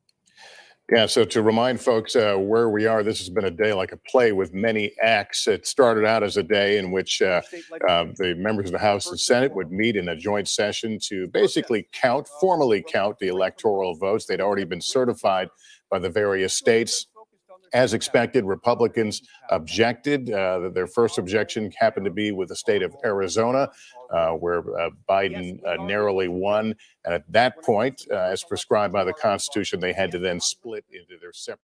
Yeah, so to remind folks where we are, this has been a day like a play with many acts. It started out as a day in which the members of the House and Senate would meet in a joint session to basically formally count the electoral votes. They'd already been certified by the various states. As expected, Republicans objected. Their first objection happened to be with the state of Arizona, where Biden narrowly won. And at that point, as prescribed by the Constitution, they had to then split into their separate.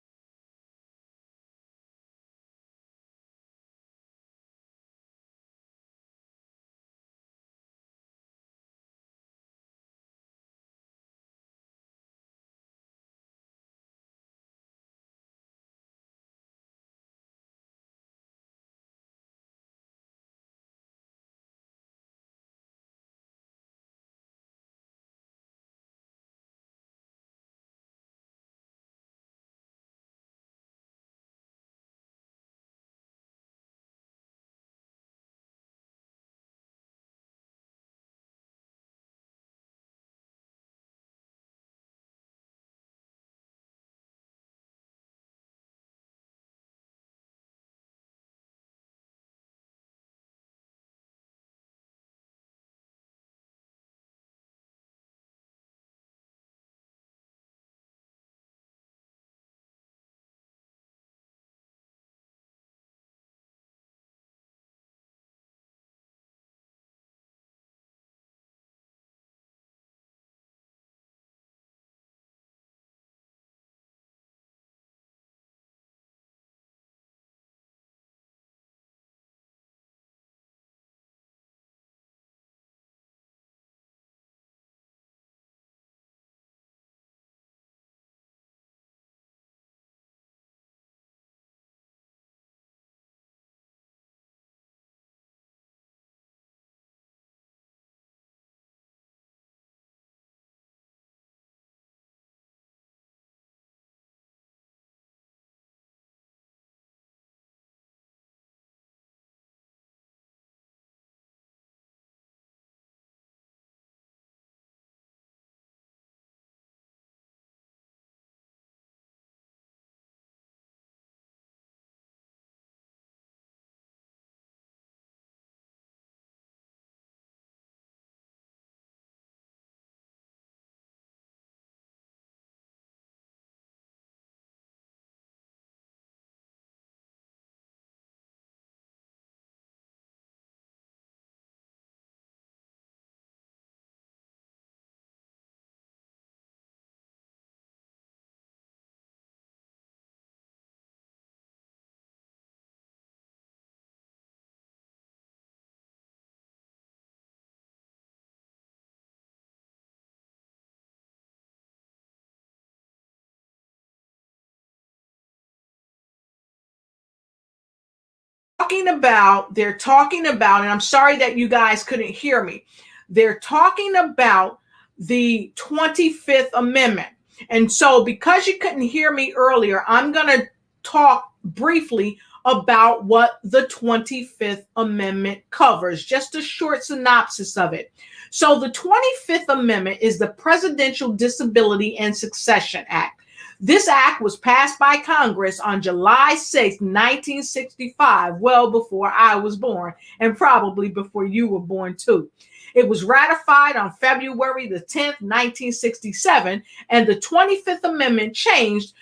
talking about, and I'm sorry that you guys couldn't hear me. They're talking about the 25th Amendment. And so because you couldn't hear me earlier, I'm going to talk briefly about what the 25th Amendment covers, just a short synopsis of it. So the 25th Amendment is the Presidential Disability and Succession Act. This act was passed by Congress on July 6, 1965, well before I was born, and probably before you were born too. It was ratified on February the 10th, 1967, and the 25th Amendment changed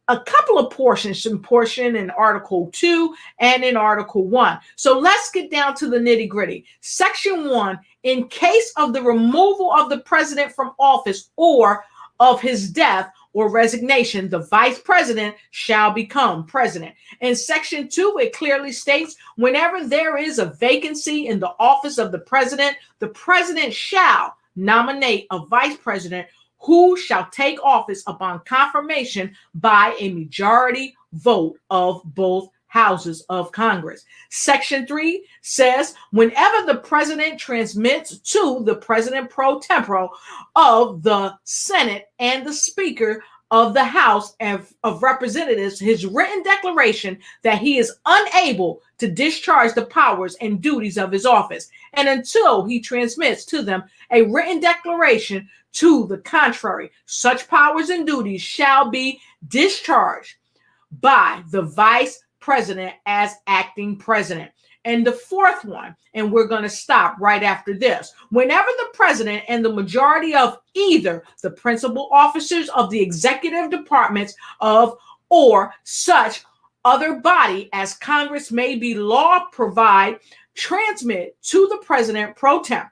a couple of portions, some portion in Article 2 and in Article 1. So let's get down to the nitty-gritty. Section 1, in case of the removal of the president from office or of his death or resignation, the vice president shall become president. In Section 2, it clearly states whenever there is a vacancy in the office of the president shall nominate a vice president who shall take office upon confirmation by a majority vote of both houses of Congress. Section 3 says whenever the president transmits to the president pro tempore of the Senate and the Speaker of the House of Representatives his written declaration that he is unable to discharge the powers and duties of his office, and until he transmits to them a written declaration to the contrary, such powers and duties shall be discharged by the vice president as acting president. And the fourth one, and we're going to stop right after this. Whenever the president and the majority of either the principal officers of the executive departments of or such other body as Congress may be law provide transmit to the president pro tem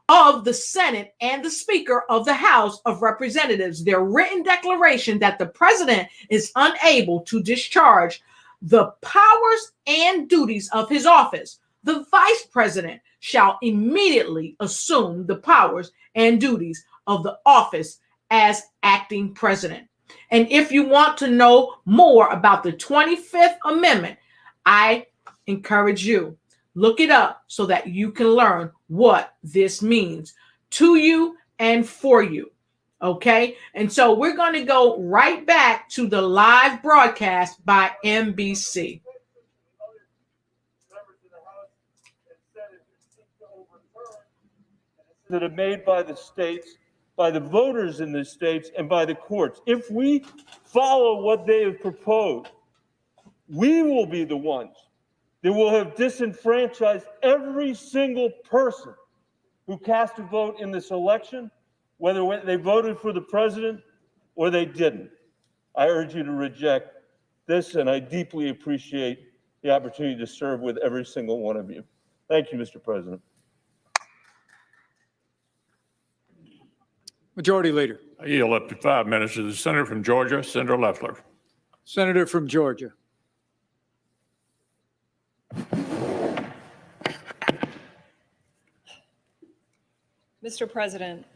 of the Senate and the Speaker of the House of Representatives their written declaration that the president is unable to discharge the powers and duties of his office, the vice president shall immediately assume the powers and duties of the office as acting president. And if you want to know more about the 25th Amendment, I encourage you, look it up so that you can learn what this means to you and for you. Okay, and so we're going to go right back to the live broadcast by NBC. That are made by the states, by the voters in the states, and by the courts. If we follow what they have proposed, we will be the ones that will have disenfranchised every single person who cast a vote in this election, whether they voted for the president or they didn't. I urge you to reject this, and I deeply appreciate the opportunity to serve with every single one of you. Thank you, Mr. President. Majority Leader. I yield up to 5 minutes to the senator from Georgia, Senator Loeffler. Senator from Georgia. Mr. President,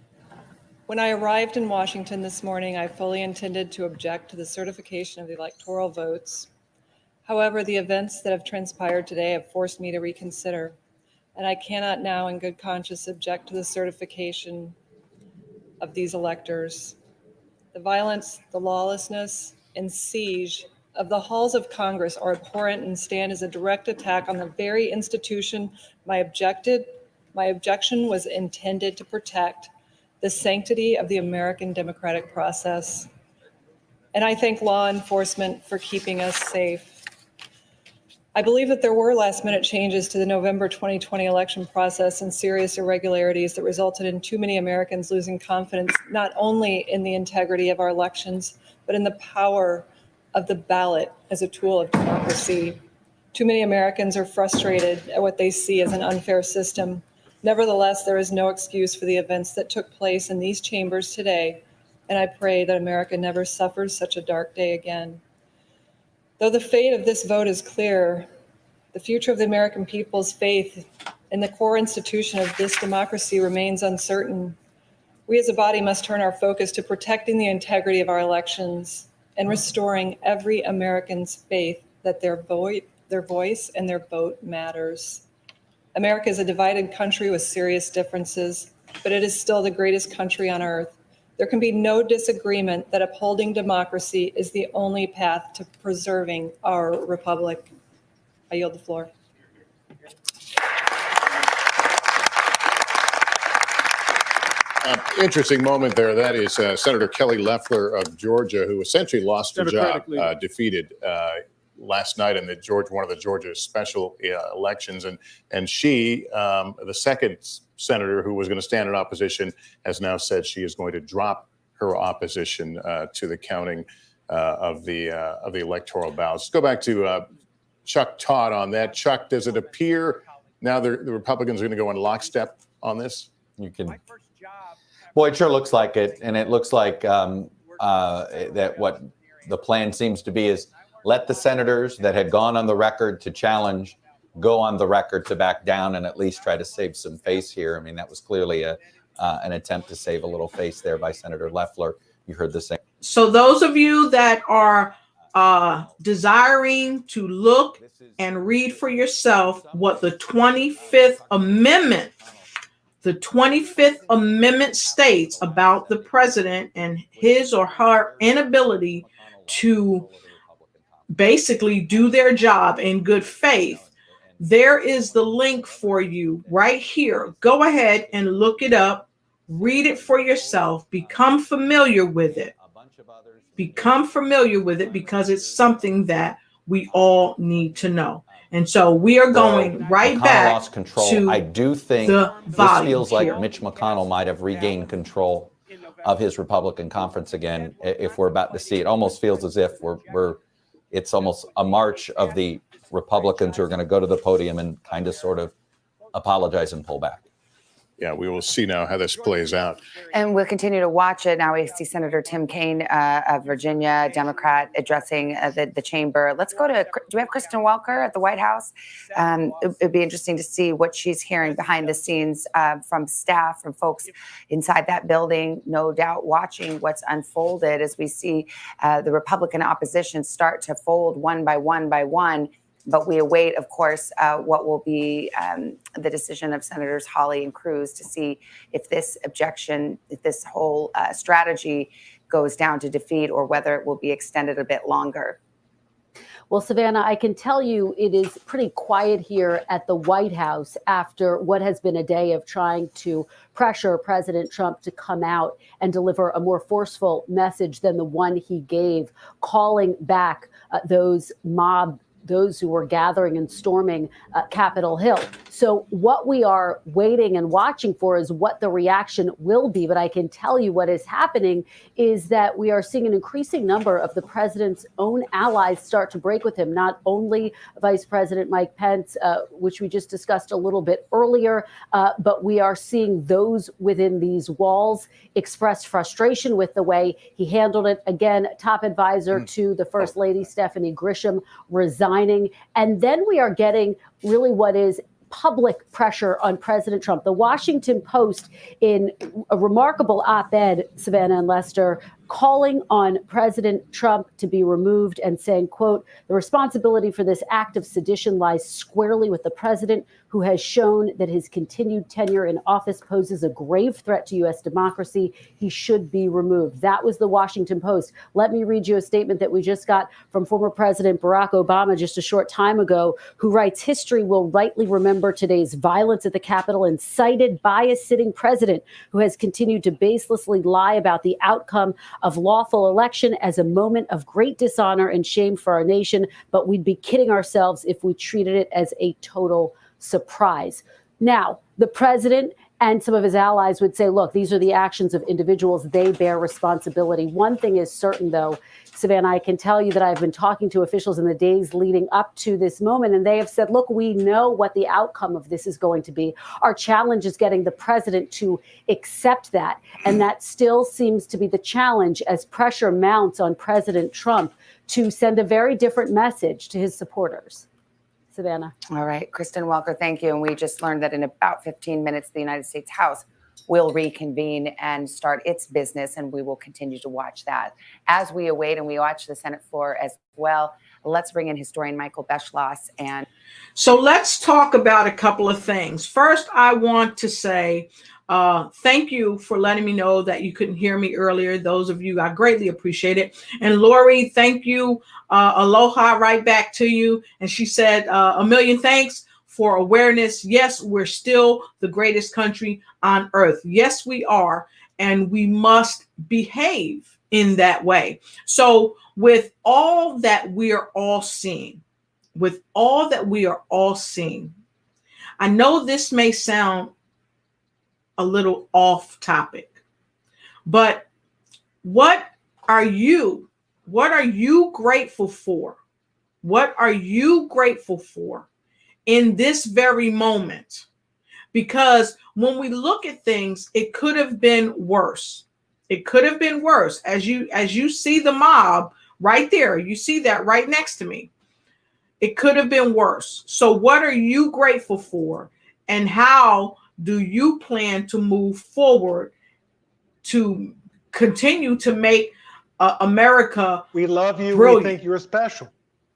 when I arrived in Washington this morning, I fully intended to object to the certification of the electoral votes. However, the events that have transpired today have forced me to reconsider, and I cannot now in good conscience object to the certification of these electors. The violence, the lawlessness, and siege of the halls of Congress are abhorrent and stand as a direct attack on the very institution my objection was intended to protect, the sanctity of the American democratic process. And I thank law enforcement for keeping us safe. I believe that there were last-minute changes to the November 2020 election process and serious irregularities that resulted in too many Americans losing confidence, not only in the integrity of our elections, but in the power of the ballot as a tool of democracy. Too many Americans are frustrated at what they see as an unfair system. Nevertheless, there is no excuse for the events that took place in these chambers today, and I pray that America never suffers such a dark day again. Though the fate of this vote is clear, the future of the American people's faith in the core institution of this democracy remains uncertain. We as a body must turn our focus to protecting the integrity of our elections and restoring every American's faith that their their voice and their vote matters. America is a divided country with serious differences, but it is still the greatest country on earth. There can be no disagreement that upholding democracy is the only path to preserving our republic. I yield the floor. Interesting moment there. That is Senator Kelly Loeffler of Georgia, who essentially lost her job, defeated last night in one of the Georgia special elections, and she, the second senator who was going to stand in opposition, has now said she is going to drop her opposition to the counting of the electoral ballots. Let's go back to Chuck Todd on that. Chuck, does it appear now the Republicans are going to go in lockstep on this? You can. Boy, it sure looks like it, and it looks like that what the plan seems to be is let the senators that had gone on the record to challenge go on the record to back down and at least try to save some face here. I mean, that was clearly an attempt to save a little face there by Senator Loeffler. You heard the same. So those of you that are desiring to look and read for yourself what the 25th Amendment states about the president and his or her inability to basically do their job in good faith, there is the link for you right here. Go ahead and look it up, read it for yourself, become familiar with it. Become familiar with it because it's something that we all need to know. And so we are going right back lost control. to I do think this feels like Mitch McConnell might have regained control of his Republican conference again. If we're about to see it, almost feels as if it's almost a march of the Republicans who are going to go to the podium and kind of sort of apologize and pull back. Yeah, we will see now how this plays out. And we'll continue to watch it. Now we see Senator Tim Kaine of Virginia, Democrat, addressing the chamber. Let's go to, do we have Kristen Welker at the White House? It'd be interesting to see what she's hearing behind the scenes from staff, from folks inside that building, no doubt watching what's unfolded as we see the Republican opposition start to fold one by one by one. But we await, of course, what will be the decision of Senators Hawley and Cruz to see if this objection, if this whole strategy goes down to defeat or whether it will be extended a bit longer. Well, Savannah, I can tell you it is pretty quiet here at the White House after what has been a day of trying to pressure President Trump to come out and deliver a more forceful message than the one he gave, calling back those who were gathering and storming Capitol Hill. So what we are waiting and watching for is what the reaction will be. But I can tell you what is happening is that we are seeing an increasing number of the president's own allies start to break with him, not only Vice President Mike Pence, which we just discussed a little bit earlier, but we are seeing those within these walls express frustration with the way he handled it. Again, top advisor to the First Lady, Stephanie Grisham, resigning. And then we are getting really what is public pressure on President Trump. The Washington Post, in a remarkable op-ed, Savannah and Lester, calling on President Trump to be removed and saying, quote, the responsibility for this act of sedition lies squarely with the president, who has shown that his continued tenure in office poses a grave threat to U.S. democracy. He should be removed. That was the Washington Post. Let me read you a statement that we just got from former President Barack Obama just a short time ago, who writes, history will rightly remember today's violence at the Capitol, incited by a sitting president who has continued to baselessly lie about the outcome of lawful election as a moment of great dishonor and shame for our nation. But we'd be kidding ourselves if we treated it as a total surprise. Now, the president and some of his allies would say, look, these are the actions of individuals. They bear responsibility. One thing is certain, though, Savannah, I can tell you that I've been talking to officials in the days leading up to this moment, and they have said, look, we know what the outcome of this is going to be. Our challenge is getting the president to accept that. And that still seems to be the challenge as pressure mounts on President Trump to send a very different message to his supporters. Savannah. All right, Kristen Welker, thank you. And we just learned that in about 15 minutes, the United States House will reconvene and start its business, and we will continue to watch that as we await, and we watch the Senate floor as well. Let's bring in historian Michael Beschloss. And so let's talk about a couple of things. First, I want to say thank you for letting me know that you couldn't hear me earlier. Those of you, I greatly appreciate it. And Lori, thank you. Aloha right back to you. And she said, a million thanks for awareness. Yes, we're still the greatest country on earth. Yes, we are. And we must behave in that way. So with all that we are all seeing, I know this may sound a little off topic, but what are you grateful for? What are you grateful for in this very moment? Because when we look at things, it could have been worse. It could have been worse. As you see the mob right there, you see that right next to me. It could have been worse. So what are you grateful for? And how do you plan to move forward to continue to make America We love you. brilliant? We think you're special.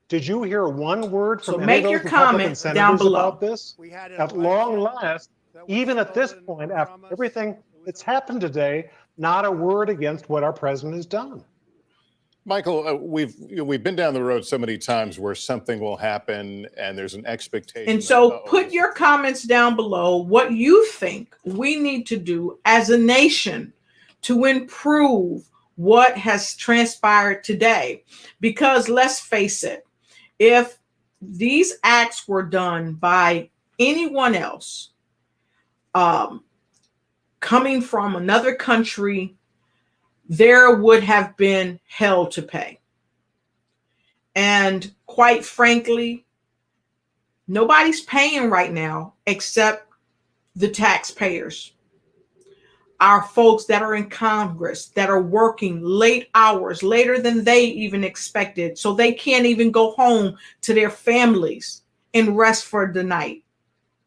Did you hear one word from So any make of your those Republican comment senators down below. about this? At long last, even at this point, after everything that's happened today, not a word against what our president has done. Michael, we've been down the road so many times where something will happen and there's an expectation. And so put your comments down below what you think we need to do as a nation to improve what has transpired today. Because let's face it, if these acts were done by anyone else, coming from another country, there would have been hell to pay. And quite frankly, nobody's paying right now except the taxpayers. Our folks that are in Congress that are working late hours, later than they even expected, so they can't even go home to their families and rest for the night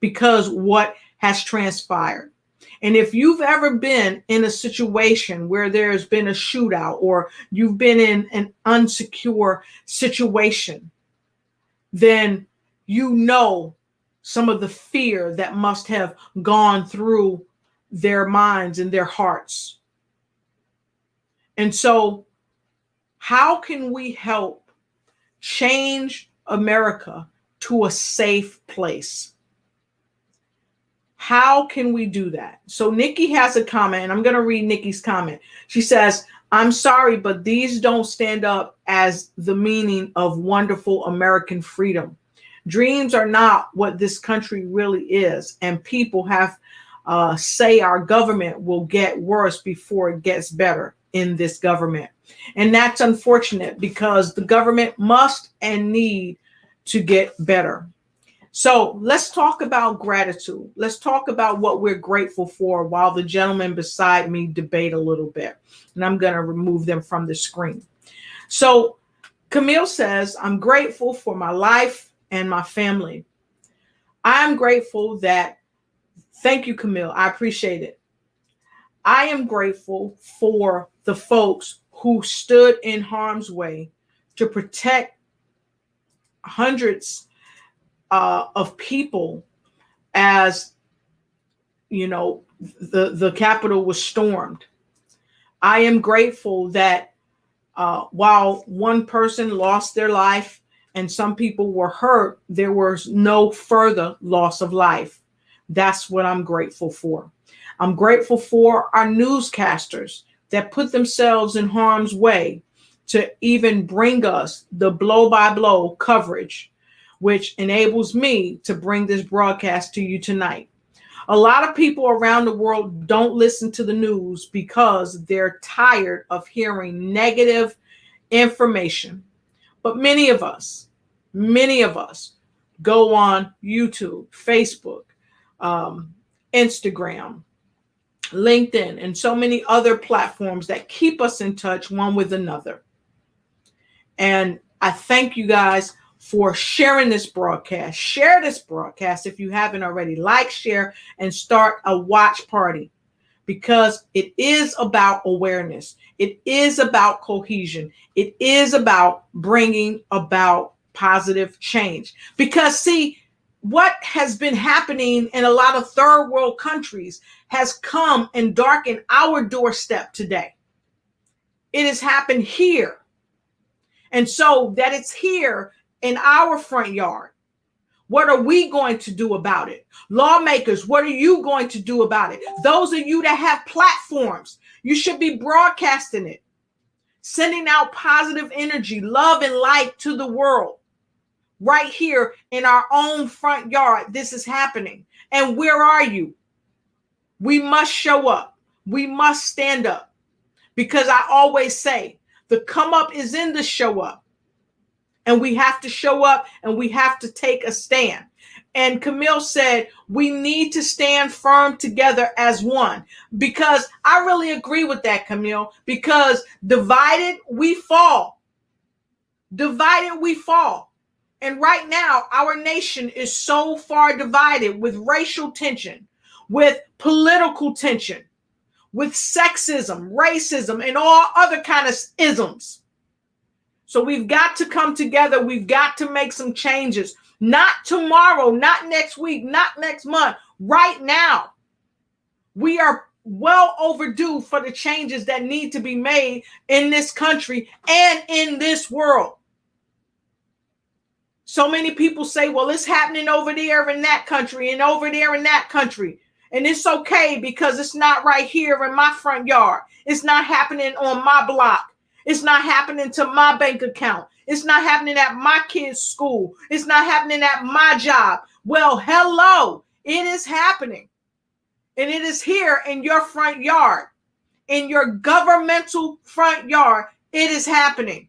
because what has transpired. And if you've ever been in a situation where there's been a shootout or you've been in an unsecure situation, then you know some of the fear that must have gone through their minds and their hearts. And so how can we help change America to a safe place? How can we do that? So Nikki has a comment, and I'm going to read Nikki's comment. She says, I'm sorry, but these don't stand up as the meaning of wonderful American freedom. Dreams are not what this country really is. And people have say our government will get worse before it gets better in this government. And that's unfortunate because the government must and need to get better. So let's talk about gratitude. Let's talk about what we're grateful for while the gentlemen beside me debate a little bit. And I'm going to remove them from the screen. So Camille says, I'm grateful for my life and my family. I'm grateful that, thank you, Camille. I appreciate it. I am grateful for the folks who stood in harm's way to protect hundreds of people as, you know, the Capitol was stormed. I am grateful that while one person lost their life and some people were hurt, there was no further loss of life. That's what I'm grateful for. I'm grateful for our newscasters that put themselves in harm's way to even bring us the blow-by-blow coverage, which enables me to bring this broadcast to you tonight. A lot of people around the world don't listen to the news because they're tired of hearing negative information. But many of us go on YouTube, Facebook, Instagram, LinkedIn, and so many other platforms that keep us in touch one with another. And I thank you guys for sharing this broadcast. Share this broadcast if you haven't already. Like, share, and start a watch party, because it is about awareness. It is about cohesion. It is about bringing about positive change. Because see, what has been happening in a lot of third world countries has come and darkened our doorstep today. It has happened here. And so that it's here in our front yard. What are we going to do about it? Lawmakers, what are you going to do about it? Those of you that have platforms, you should be broadcasting it, sending out positive energy, love, and light to the world. Right here in our own front yard, this is happening. And where are you? We must show up. We must stand up. Because I always say, the come up is in the show up. And we have to show up and we have to take a stand. And Camille said, we need to stand firm together as one. Because I really agree with that, Camille. Because divided, we fall. Divided, we fall. And right now, our nation is so far divided with racial tension, with political tension, with sexism, racism, and all other kind of isms. So we've got to come together. We've got to make some changes. Not tomorrow, not next week, not next month. Right now, we are well overdue for the changes that need to be made in this country and in this world. So many people say, well, it's happening over there in that country and over there in that country. And it's okay because it's not right here in my front yard. It's not happening on my block. It's not happening to my bank account. It's not happening at my kids' school. It's not happening at my job. Well, hello, it is happening. And it is here in your front yard, in your governmental front yard. It is happening.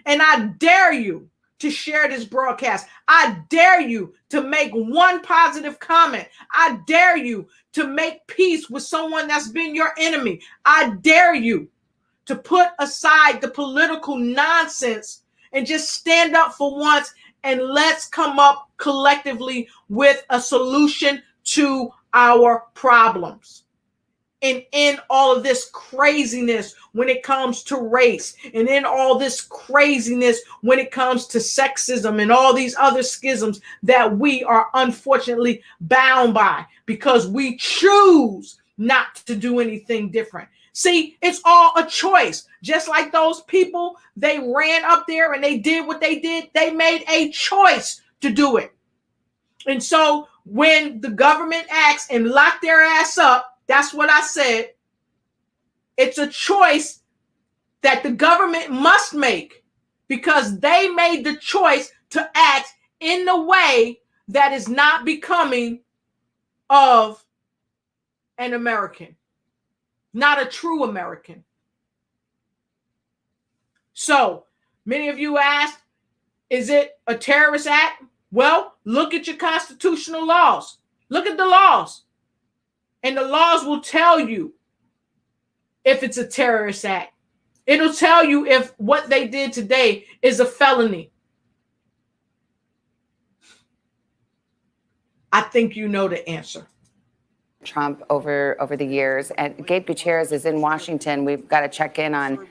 And I dare you to share this broadcast. I dare you to make one positive comment. I dare you to make peace with someone that's been your enemy. I dare you to put aside the political nonsense and just stand up for once and let's come up collectively with a solution to our problems. And in all of this craziness when it comes to race, and in all this craziness when it comes to sexism and all these other schisms that we are unfortunately bound by because we choose not to do anything different. See, it's all a choice. Just like those people, they ran up there and they did what they did. They made a choice to do it. And so when the government acts and lock their ass up, that's what I said. It's a choice that the government must make because they made the choice to act in the way that is not becoming of an American, not a true American. So many of you asked, is it a terrorist act? Well, look at your constitutional laws. Look at the laws. And the laws will tell you if it's a terrorist act. It'll tell you if what they did today is a felony. I think you know the answer. Trump over the years. And Gabe Gutierrez is in Washington. We've got to check in on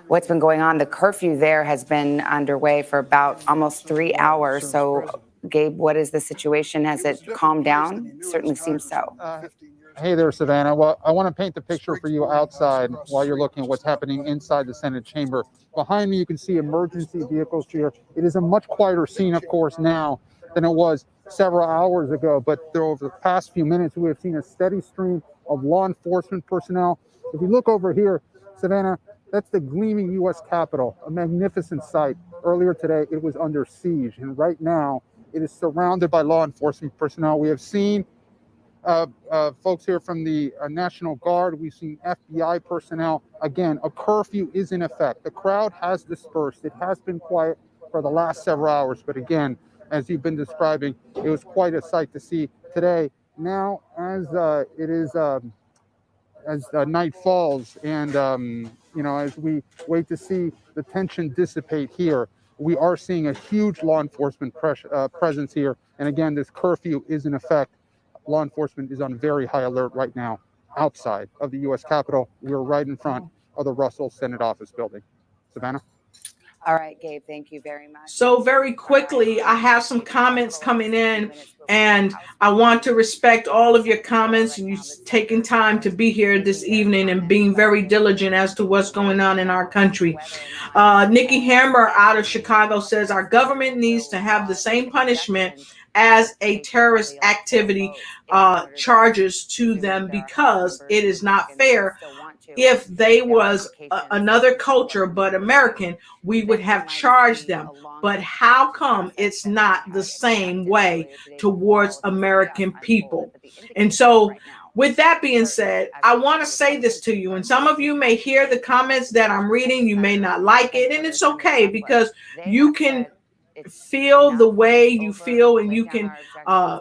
what's been going on. The curfew there has been underway for about almost 3 hours. So, Gabe, what is the situation? Has it calmed down? It certainly seems so. Hey there, Savannah. Well, I want to paint the picture for you outside while you're looking at what's happening inside the Senate chamber. Behind me, you can see emergency vehicles here. It is a much quieter scene, of course, now than it was several hours ago. But over the past few minutes, we have seen a steady stream of law enforcement personnel. If you look over here, Savannah, that's the gleaming U.S. Capitol, a magnificent sight. Earlier today, it was under siege. And right now, it is surrounded by law enforcement personnel. We have seen folks here from the National Guard. We've seen FBI personnel. Again, a curfew is in effect. The crowd has dispersed. It has been quiet for the last several hours. But again, as you've been describing, it was quite a sight to see today. Now, as night falls and, as we wait to see the tension dissipate here, we are seeing a huge law enforcement presence here. And again, this curfew is in effect. Law enforcement is on very high alert right now. outside of the U.S. Capitol. We're right in front of the Russell Senate Office Building. Savannah? All right, Gabe, thank you very much. So very quickly, I have some comments coming in, and I want to respect all of your comments and you taking time to be here this evening and being very diligent as to what's going on in our country. Nikki Hammer out of Chicago says our government needs to have the same punishment as a terrorist activity charges to them, because it is not fair. If they was another culture but American, we would have charged them. But how come it's not the same way towards American people? And so with that being said, I want to say this to you, and some of you may hear the comments that I'm reading, you may not like it, and it's okay, because you can feel the way you feel and you can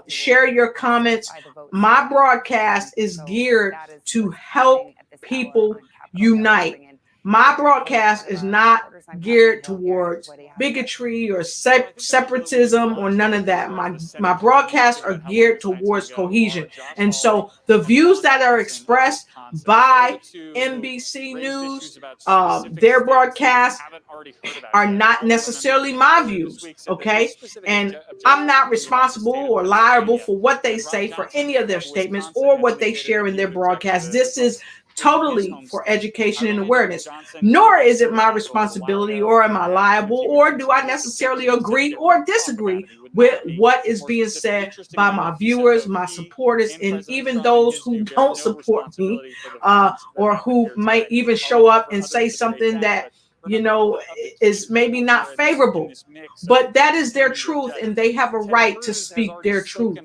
share your comments. My broadcast is geared to help people unite. My broadcast is not geared towards bigotry or separatism or none of that. My broadcasts are geared towards cohesion. And so the views that are expressed by NBC News, their broadcasts are not necessarily my views, okay? And I'm not responsible or liable for what they say for any of their statements or what they share in their broadcasts. This is totally for education and awareness, nor is it my responsibility or am I liable or do I necessarily agree or disagree with what is being said by my viewers, my supporters, and even those who don't support me or who might even show up and say something that, you know, is maybe not favorable, but that is their truth and they have a right to speak their truth.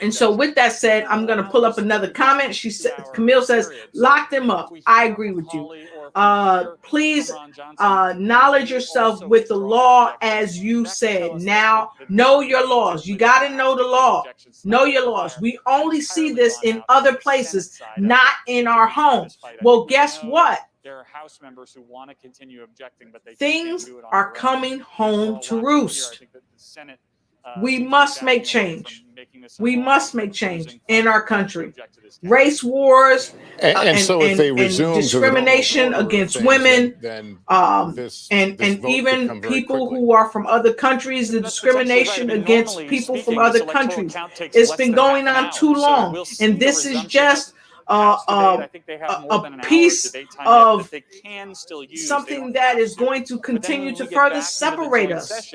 And so with that said, I'm going to pull up another comment. She said, Camille says, lock them up. I agree with you. Please knowledge yourself with the law, as you said. Now, know your laws. You got to know the law. Know your laws. We only see this in other places, not in our homes. Well, guess what? There are House members who want to continue objecting, but they things are coming home to roost. We must make change. We must make change in our country. Race wars and so if they resume discrimination against women, and even people who are from other countries, the discrimination against people from other countries, it's been going on too long, and this is just a piece of something that is going to continue to further separate us.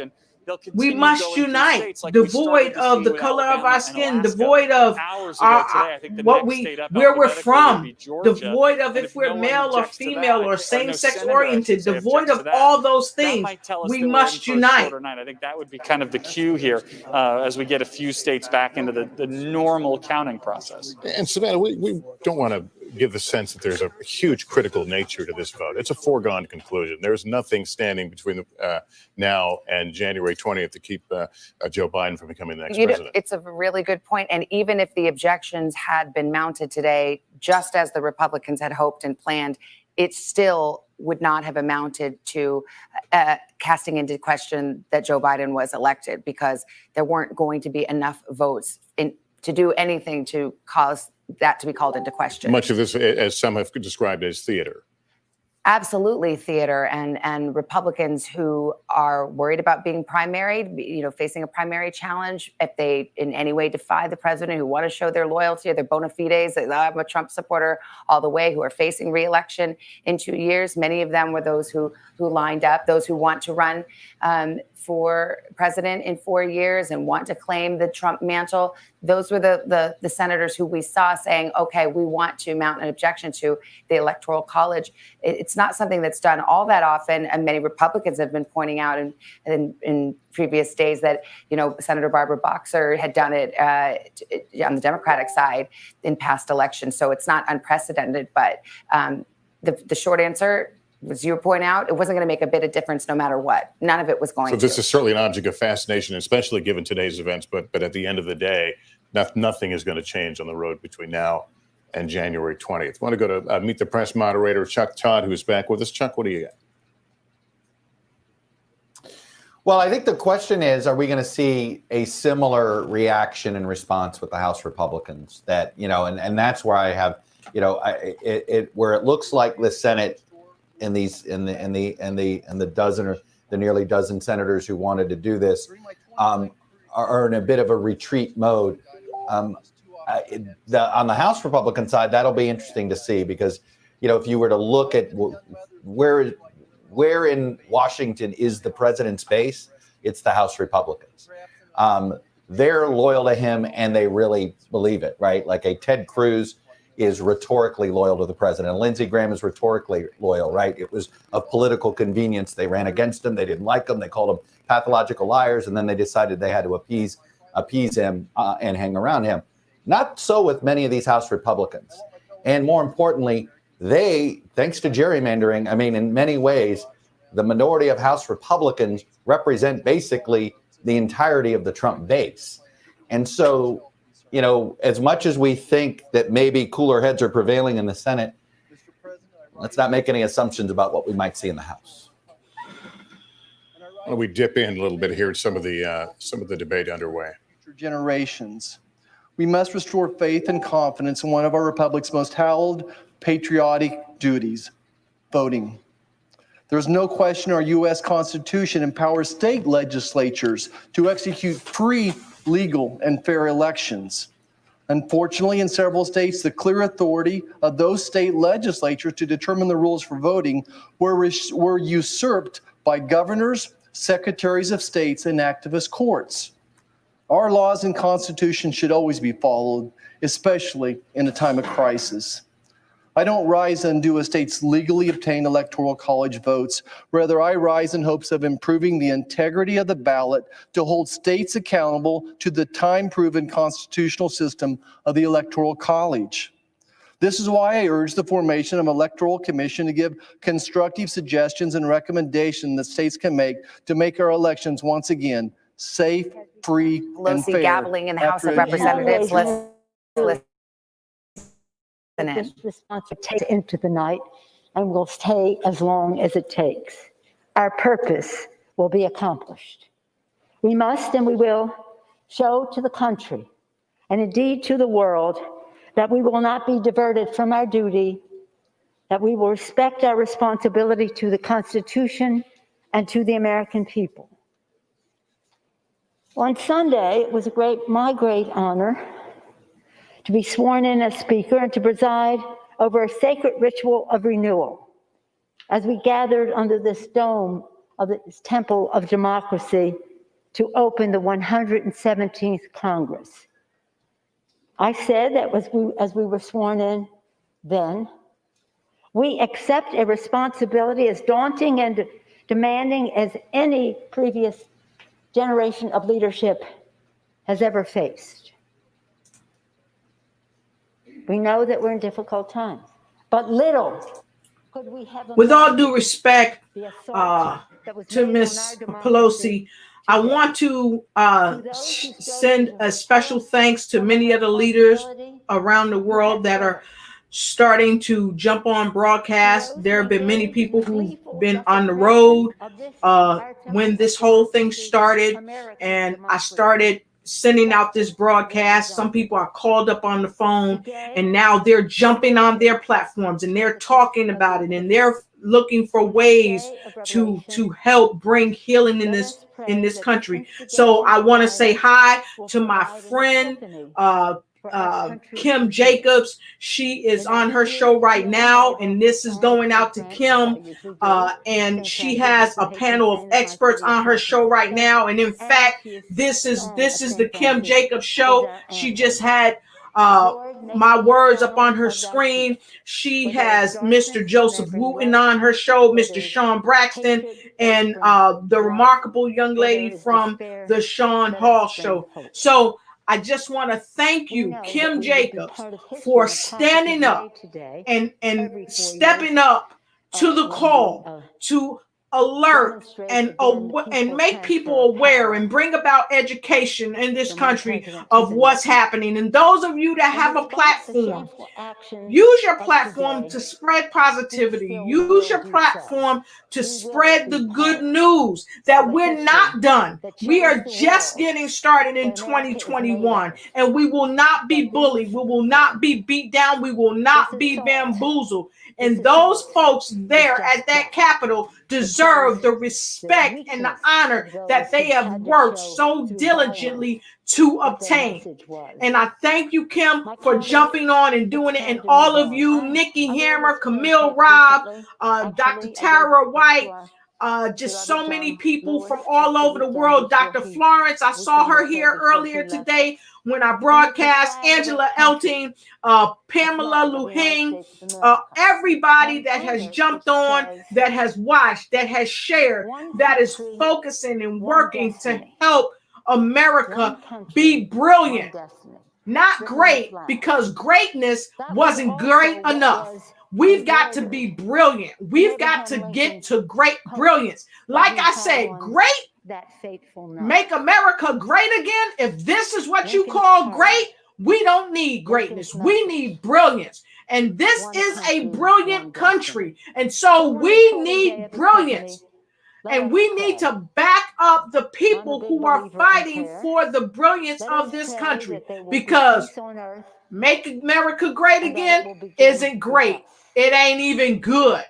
We must unite, devoid of the color of our skin, devoid of where we're from, devoid of if we're male or female or same-sex oriented, devoid of all those things. We must unite. I think that would be kind of the cue here as we get a few states back into the normal counting process. And Savannah, we don't want to give the sense that there's a huge critical nature to this vote. It's a foregone conclusion. There's nothing standing between now and January 20th to keep Joe Biden from becoming the next president. It's a really good point. And even if the objections had been mounted today, just as the Republicans had hoped and planned, it still would not have amounted to casting into question that Joe Biden was elected, because there weren't going to be enough votes to do anything to cause that to be called into question. Much of this, as some have described, as theater. Absolutely theater, and Republicans who are worried about being primaried, facing a primary challenge, if they in any way defy the president, who want to show their loyalty or their bona fides, I'm a Trump supporter all the way, who are facing re-election in 2 years. Many of them were those who lined up, those who want to run for president in 4 years and want to claim the Trump mantle. Those were the senators who we saw saying, okay, we want to mount an objection to the Electoral College. It's not something that's done all that often. And many Republicans have been pointing out in previous days that, Senator Barbara Boxer had done it on the Democratic side in past elections. So it's not unprecedented. But the short answer, as you point out, it wasn't going to make a bit of difference no matter what. None of it was going to. So this is certainly an object of fascination, especially given today's events. But at the end of the day, nothing is going to change on the road between now and January 20th. I want to go to Meet the Press moderator, Chuck Todd, who's back with us. Chuck, what do you got? Well, I think the question is, are we going to see a similar reaction and response with the House Republicans? That, and that's where I have, where it looks like the Senate and the dozen or the nearly dozen senators who wanted to do this are in a bit of a retreat mode. On the House Republican side, that'll be interesting to see, because, if you were to look at where in Washington is the president's base, it's the House Republicans. They're loyal to him and they really believe it, right? Like a Ted Cruz is rhetorically loyal to the president. Lindsey Graham is rhetorically loyal, right? It was of political convenience. They ran against him. They didn't like him. They called him pathological liars. And then they decided they had to appease him and hang around him. Not so with many of these House Republicans. And more importantly, thanks to gerrymandering, in many ways, the minority of House Republicans represent basically the entirety of the Trump base. And so, as much as we think that maybe cooler heads are prevailing in the Senate, let's not make any assumptions about what we might see in the House. Why don't we dip in a little bit here at some of the debate underway? For generations, we must restore faith and confidence in one of our republic's most hallowed patriotic duties, voting. There's no question our U.S. Constitution empowers state legislatures to execute free, legal, and fair elections. Unfortunately, in several states, the clear authority of those state legislatures to determine the rules for voting were usurped by governors, secretaries of states, and activist courts. Our laws and Constitution should always be followed, especially in a time of crisis. I don't rise and undo a state's legally obtained electoral college votes. Rather, I rise in hopes of improving the integrity of the ballot to hold states accountable to the time-proven constitutional system of the electoral college. This is why I urge the formation of an electoral commission to give constructive suggestions and recommendations that states can make to make our elections once again safe, free, and fair. Gaveling in the House of Representatives. Let's listen. This response will take into the night and will stay as long as it takes. Our purpose will be accomplished. We must and we will show to the country and indeed to the world that we will not be diverted from our duty, that we will respect our responsibility to the Constitution and to the American people. On Sunday, it was my great honor to be sworn in as Speaker and to preside over a sacred ritual of renewal as we gathered under this dome of this temple of democracy to open the 117th Congress. I said that as we were sworn in then, we accept a responsibility as daunting and demanding as any previous generation of leadership has ever faced. We know that we're in difficult times, but little could we have. With all due respect to Ms. Pelosi, I want to send a special thanks to many of the leaders around the world that are starting to jump on broadcast. There have been many people who've been on the road when this whole thing started, and I started sending out this broadcast. Some people are called up on the phone and now they're jumping on their platforms and they're talking about it and they're looking for ways to help bring healing in this country. So I want to say hi to my friend Kim Jacobs. She is on her show right now, and this is going out to Kim, and she has a panel of experts on her show right now. And in fact, this is the Kim Jacobs show. She just had my words up on her screen. She has Mr. Joseph Wooten on her show, Mr. Sean Braxton, and the remarkable young lady from the Sean Hall show. So I just want to thank you, Kim Jacobs, for standing up and stepping up to the call to alert and make people aware and bring about education in this country of what's happening. And those of you that have a platform, use your platform to spread positivity. Use your platform to spread the good news that we're not done. We are just getting started in 2021, and we will not be bullied. We will not be beat down. We will not be bamboozled. And those folks there at that Capitol deserve the respect and the honor that they have worked so diligently to obtain. And I thank you, Kim, for jumping on and doing it. And all of you, Nikki Hammer, Camille Robb, Dr. Tara White, just so many people from all over the world. Dr. Florence, I saw her here earlier today when I broadcast. Angela Elting, Pamela Luhing, everybody that has jumped on, that has watched, that has shared, that is focusing and working to help America be brilliant. Not great, because greatness wasn't great enough. We've got to be brilliant. We've got to get to great brilliance. Like I said, make America great again. If this is what you call great, we don't need greatness. We need brilliance. And this is a brilliant country. And so we need brilliance. And we need to back up the people who are fighting for the brilliance of this country, because make America great again isn't great. It ain't even good.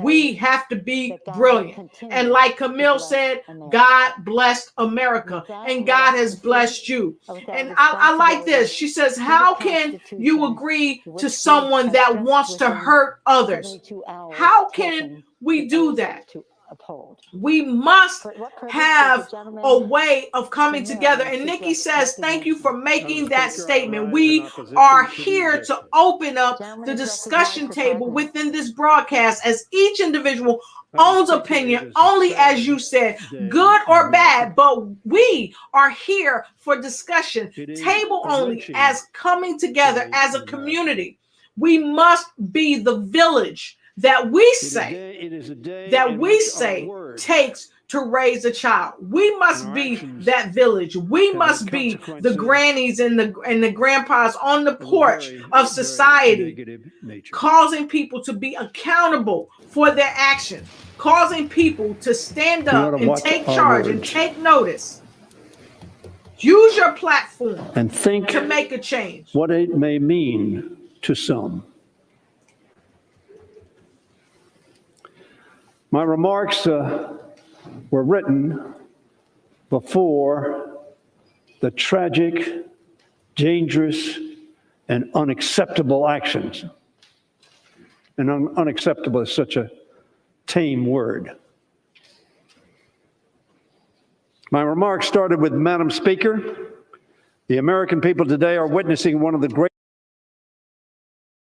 We have to be brilliant. And like Camille said, God blessed America, and God has blessed you. And I like this. She says, how can you agree to someone that wants to hurt others? How can we do that? We must have a way of coming together. And Nikki says, thank you for making that statement. We are here to open up the discussion table within this broadcast, as each individual owns opinion, only as you said, good or bad, but we are here for discussion, table only, as coming together as a community. We must be the village that we say takes to raise a child. We must be that village. We must be the grannies and the grandpas on the porch of society, causing people to be accountable for their actions, causing people to stand up and take charge and take notice. Use your platform and think to make a change. What it may mean to some. My remarks were written before the tragic, dangerous, and unacceptable actions. And unacceptable is such a tame word. My remarks started with, Madam Speaker, the American people today are witnessing one of the greatest.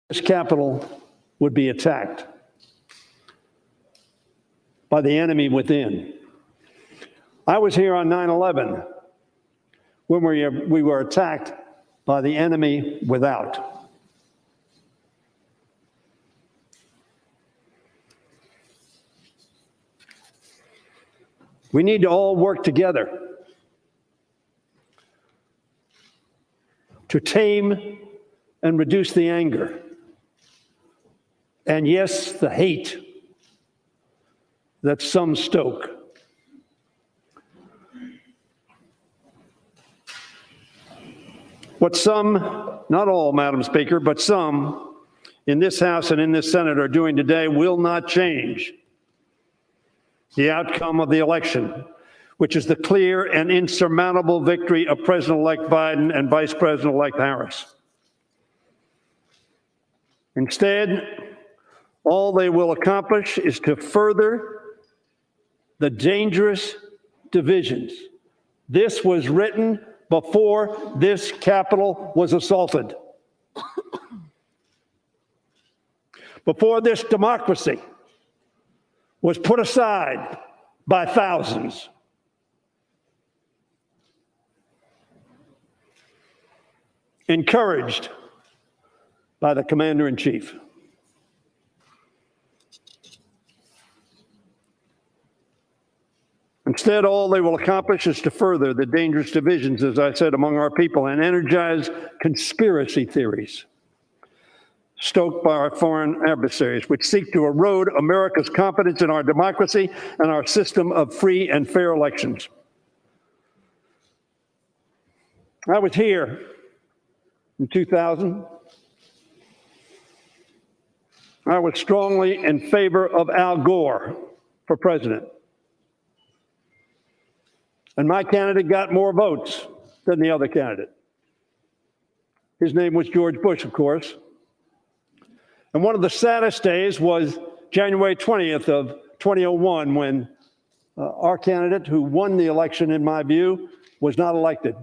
This Capitol would be attacked by the enemy within. I was here on 9/11 when we were attacked by the enemy without. We need to all work together to tame and reduce the anger, and yes, the hate that some stoke. What some, not all, Madam Speaker, but some in this House and in this Senate are doing today will not change the outcome of the election, which is the clear and insurmountable victory of President-elect Biden and Vice President-elect Harris. Instead, all they will accomplish is to further the dangerous divisions. This was written before this Capitol was assaulted. Before this democracy was put aside by thousands. Encouraged by the Commander-in-Chief. Instead, all they will accomplish is to further the dangerous divisions, as I said, among our people and energize conspiracy theories stoked by our foreign adversaries, which seek to erode America's confidence in our democracy and our system of free and fair elections. I was here in 2000. I was strongly in favor of Al Gore for president. And my candidate got more votes than the other candidate. His name was George Bush, of course. And one of the saddest days was January 20th of 2001, when our candidate, who won the election, in my view, was not elected.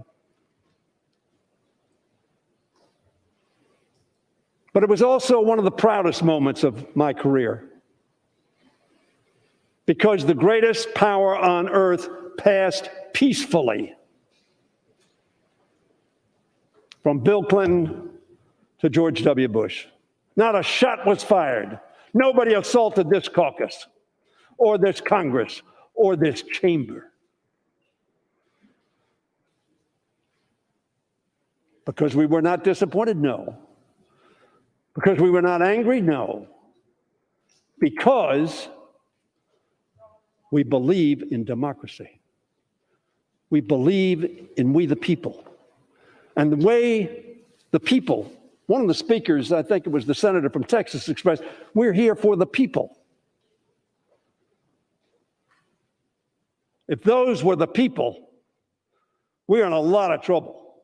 But it was also one of the proudest moments of my career, because the greatest power on earth passed peacefully. From Bill Clinton to George W. Bush. Not a shot was fired. Nobody assaulted this caucus, or this Congress, or this chamber. Because we were not disappointed? No. Because we were not angry? No. Because we believe in democracy. We believe in we the people. And the way the people, one of the speakers, I think it was the senator from Texas, expressed, we're here for the people. If those were the people, we're in a lot of trouble.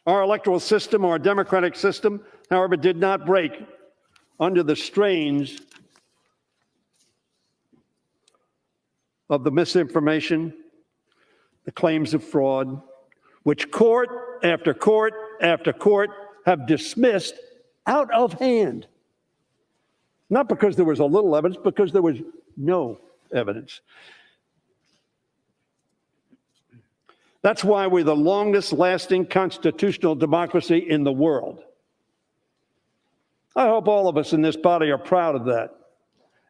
Our electoral system, our democratic system, however, did not break under the strains of the misinformation, the claims of fraud, which court after court after court have dismissed out of hand. Not because there was a little evidence, because there was no evidence. That's why we're the longest lasting constitutional democracy in the world. I hope all of us in this body are proud of that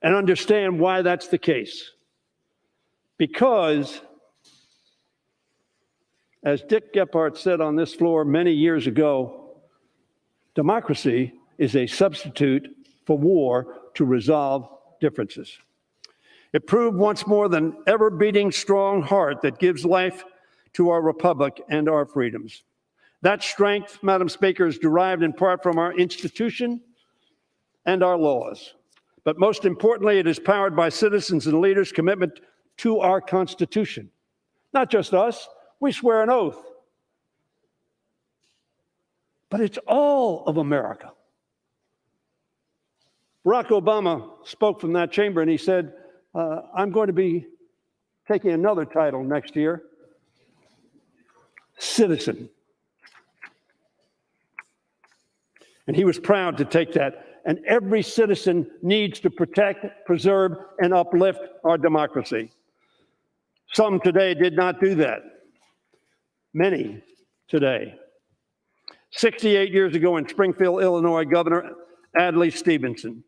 and understand why that's the case. Because, as Dick Gephardt said on this floor many years ago, democracy is a substitute for war to resolve differences. It proved once more the ever-beating strong heart that gives life to our republic and our freedoms. That strength, Madam Speaker, is derived in part from our institution and our laws. But most importantly, it is powered by citizens and leaders' commitment to our Constitution. Not just us, we swear an oath. But it's all of America. Barack Obama spoke from that chamber and he said, I'm going to be taking another title next year, citizen. And he was proud to take that. And every citizen needs to protect, preserve, and uplift our democracy. Some today did not do that. Many today. 68 years ago in Springfield, Illinois, Governor Adlai Stevenson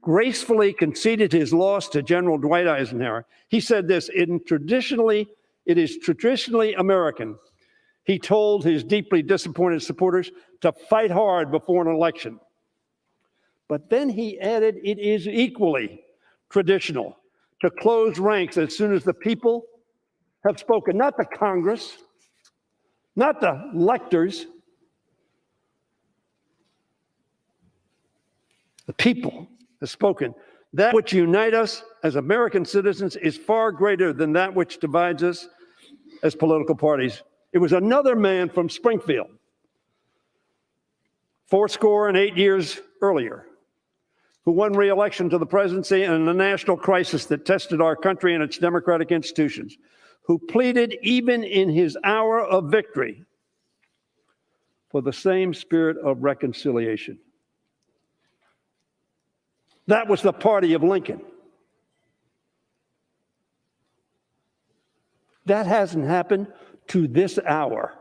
gracefully conceded his loss to General Dwight Eisenhower. He said this, it is traditionally American. He told his deeply disappointed supporters to fight hard before an election. But then he added, it is equally traditional to close ranks as soon as the people have spoken, not the Congress, not the electors, the people have spoken. That which unites us as American citizens is far greater than that which divides us as political parties. It was another man from Springfield, 68 years earlier, who won re-election to the presidency in a national crisis that tested our country and its democratic institutions, who pleaded even in his hour of victory for the same spirit of reconciliation. That was the party of Lincoln. That hasn't happened to this hour.